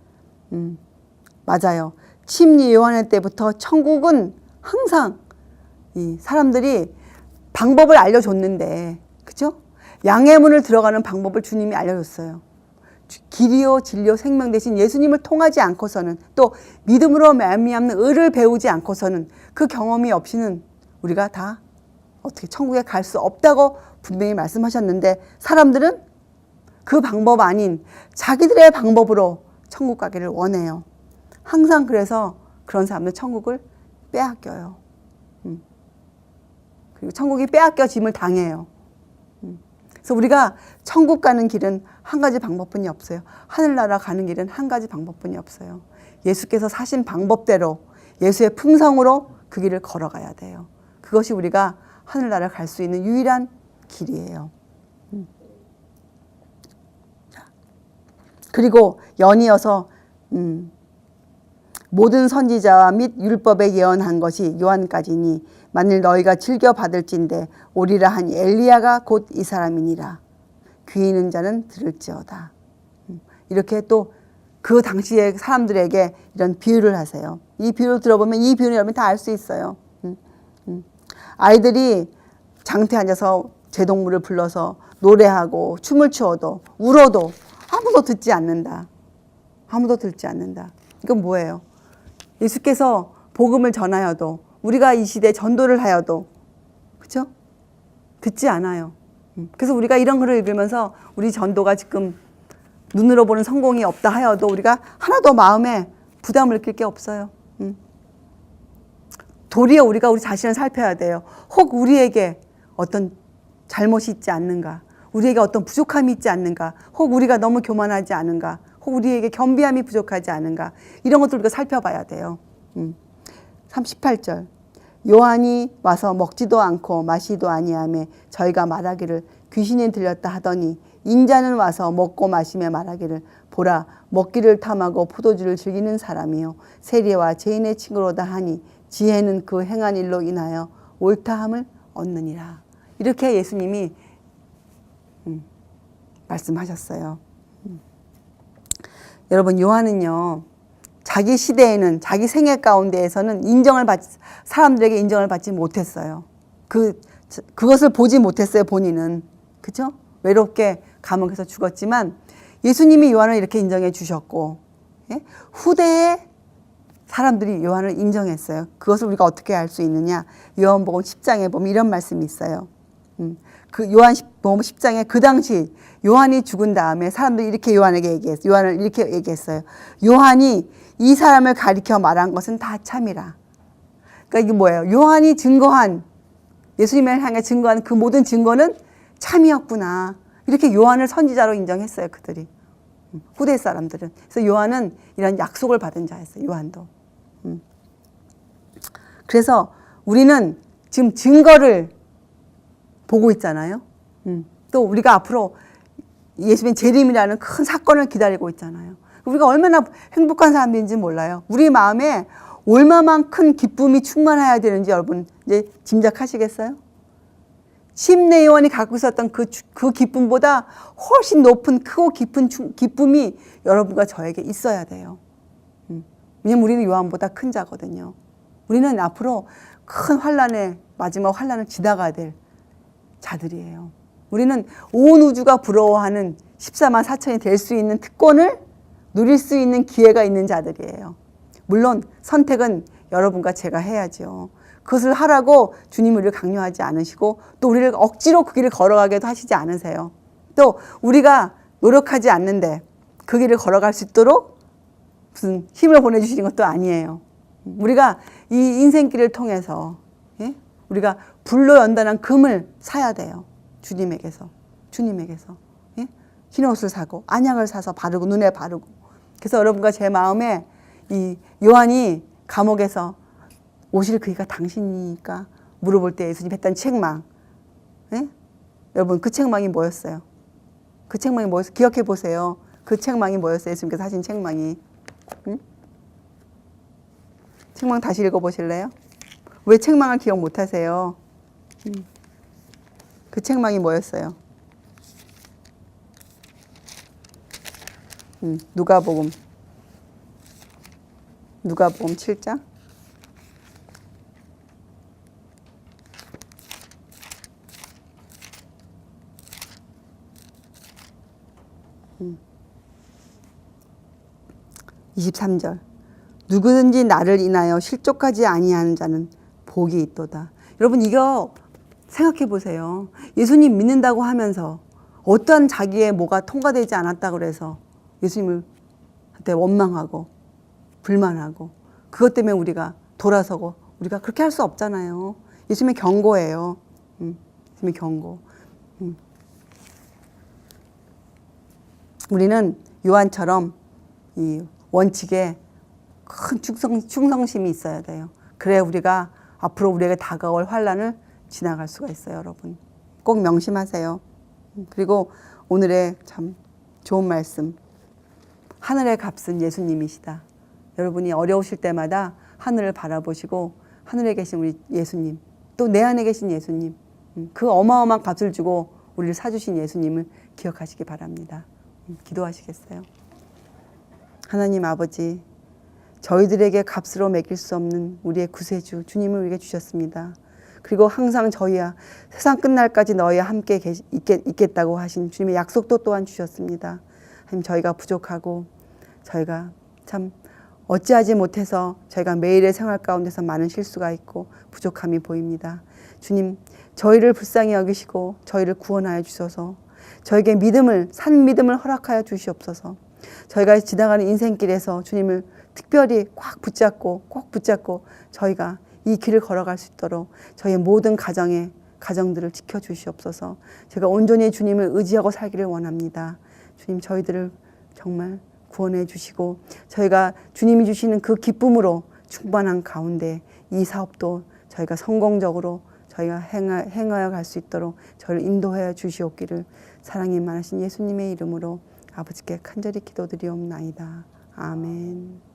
맞아요. 침례 요한의 때부터 천국은 항상 이 사람들이 방법을 알려줬는데, 그죠? 양의 문을 들어가는 방법을 주님이 알려줬어요. 길이요 진리요 생명 대신 예수님을 통하지 않고서는, 또 믿음으로 말미암는 의를 배우지 않고서는, 그 경험이 없이는 우리가 다 어떻게 천국에 갈 수 없다고 분명히 말씀하셨는데, 사람들은 그 방법 아닌 자기들의 방법으로 천국 가기를 원해요. 항상 그래서 그런 사람들 천국을 빼앗겨요. 그리고 천국이 빼앗겨짐을 당해요. 그래서 우리가 천국 가는 길은 한 가지 방법뿐이 없어요. 하늘나라 가는 길은 한 가지 방법뿐이 없어요. 예수께서 사신 방법대로, 예수의 품성으로 그 길을 걸어가야 돼요. 그것이 우리가 하늘나라 갈 수 있는 유일한 길이에요. 그리고 연이어서 모든 선지자와 및 율법에 예언한 것이 요한까지니 만일 너희가 즐겨 받을진대 오리라 하니 엘리야가 곧 이 사람이니라. 귀 있는 자는 들을지어다. 이렇게 또 그 당시의 사람들에게 이런 비유를 하세요. 이 비유를 들어보면 이 비유는 여러분 다 알 수 있어요. 아이들이 장터에 앉아서 제동물을 불러서 노래하고 춤을 추어도 울어도 아무도 듣지 않는다. 아무도 듣지 않는다. 이건 뭐예요? 예수께서 복음을 전하여도, 우리가 이 시대에 전도를 하여도, 그렇죠? 듣지 않아요. 그래서 우리가 이런 글을 읽으면서 우리 전도가 지금 눈으로 보는 성공이 없다 하여도 우리가 하나도 마음에 부담을 느낄 게 없어요. 도리어 우리가 우리 자신을 살펴야 돼요. 혹 우리에게 어떤 잘못이 있지 않는가, 우리에게 어떤 부족함이 있지 않는가, 혹 우리가 너무 교만하지 않은가, 혹 우리에게 겸비함이 부족하지 않은가, 이런 것들 우리가 살펴봐야 돼요. 38절 요한이 와서 먹지도 않고 마시도 아니하며 저희가 말하기를 귀신이 들렸다 하더니 인자는 와서 먹고 마시며 말하기를 보라 먹기를 탐하고 포도주를 즐기는 사람이요 세리와 죄인의 친구로다 하니 지혜는 그 행한 일로 인하여 옳다함을 얻느니라. 이렇게 예수님이 말씀하셨어요. 여러분 요한은요, 자기 시대에는, 자기 생애 가운데에서는 사람들에게 인정을 받지 못했어요. 그것을 보지 못했어요, 본인은. 그죠? 외롭게 감옥에서 죽었지만 예수님이 요한을 이렇게 인정해 주셨고, 예? 후대에 사람들이 요한을 인정했어요. 그것을 우리가 어떻게 알 수 있느냐? 요한복음 10장에 보면 이런 말씀이 있어요. 그 요한복음 10장에 그 당시 요한이 죽은 다음에 사람들이 이렇게 요한에게 얘기했어요. 요한을 이렇게 얘기했어요. 요한이 이 사람을 가리켜 말한 것은 다 참이라. 그러니까 이게 뭐예요? 요한이 증거한, 예수님을 향해 증거한 그 모든 증거는 참이었구나. 이렇게 요한을 선지자로 인정했어요, 그들이. 후대 사람들은. 그래서 요한은 이런 약속을 받은 자였어요, 요한도. 그래서 우리는 지금 증거를 보고 있잖아요. 또 우리가 앞으로 예수님의 재림이라는 큰 사건을 기다리고 있잖아요. 우리가 얼마나 행복한 사람들인지 몰라요. 우리 마음에 얼마만큼 기쁨이 충만해야 되는지 여러분 이제 짐작하시겠어요? 심내 요한이 갖고 있었던 그 기쁨보다 훨씬 높은 크고 깊은 기쁨이 여러분과 저에게 있어야 돼요. 왜냐면 우리는 요한보다 큰 자거든요. 우리는 앞으로 큰 환난의 마지막 환난을 지나가야 될 자들이에요. 우리는 온 우주가 부러워하는 14만 4천이 될 수 있는 특권을 누릴 수 있는 기회가 있는 자들이에요. 물론 선택은 여러분과 제가 해야죠. 그것을 하라고 주님은 우리를 강요하지 않으시고 또 우리를 억지로 그 길을 걸어가게도 하시지 않으세요. 또 우리가 노력하지 않는데 그 길을 걸어갈 수 있도록 무슨 힘을 보내주시는 것도 아니에요. 우리가 이 인생길을 통해서 우리가 불로 연단한 금을 사야 돼요. 주님에게서. 예? 흰 옷을 사고 안약을 사서 바르고 눈에 바르고. 그래서 여러분과 제 마음에 이 요한이 감옥에서 오실 그이가 당신이니까 물어볼 때 예수님 했던 책망. 예? 여러분 그 책망이 뭐였어요? 그 책망이 뭐였어요? 기억해 보세요. 그 책망이 뭐였어요? 예수님께서 하신 책망이. 응? 책망 다시 읽어보실래요? 왜 책망을 기억 못하세요? 그 책망이 뭐였어요? 누가복음 7장? 음. 23절. 누구든지 나를 인하여 실족하지 아니하는 자는 복이 있도다. 여러분 이거 생각해 보세요. 예수님 믿는다고 하면서 어떠한 자기의 뭐가 통과되지 않았다고 그래서 예수님한테 원망하고 불만하고 그것 때문에 우리가 돌아서고 우리가 그렇게 할 수 없잖아요. 예수님의 경고예요. 예수님의 경고. 우리는 요한처럼 이 원칙에 큰 충성심이 있어야 돼요. 그래야 우리가 앞으로 우리에게 다가올 환난을 지나갈 수가 있어요, 여러분. 꼭 명심하세요. 그리고 오늘의 참 좋은 말씀. 하늘의 값은 예수님이시다. 여러분이 어려우실 때마다 하늘을 바라보시고 하늘에 계신 우리 예수님, 또 내 안에 계신 예수님, 그 어마어마한 값을 주고 우리를 사주신 예수님을 기억하시기 바랍니다. 기도하시겠어요? 하나님 아버지, 저희들에게 값으로 매길 수 없는 우리의 구세주 주님을 우리에게 주셨습니다. 그리고 항상 저희와 세상 끝날까지 너희와 함께 있겠다고 하신 주님의 약속도 또한 주셨습니다. 하나님 저희가 부족하고 저희가 참 어찌하지 못해서 저희가 매일의 생활 가운데서 많은 실수가 있고 부족함이 보입니다. 주님 저희를 불쌍히 여기시고 저희를 구원하여 주셔서 저에게 산 믿음을 허락하여 주시옵소서. 저희가 지나가는 인생길에서 주님을 특별히 꼭 붙잡고 저희가 이 길을 걸어갈 수 있도록 저희의 모든 가정들을 지켜주시옵소서. 제가 온전히 주님을 의지하고 살기를 원합니다. 주님 저희들을 정말 구원해 주시고 저희가 주님이 주시는 그 기쁨으로 충만한 가운데 이 사업도 저희가 성공적으로 저희가 행하여 갈 수 있도록 저를 인도하여 주시옵기를 사랑이 많으신 예수님의 이름으로 아버지께 간절히 기도드리옵나이다. 아멘.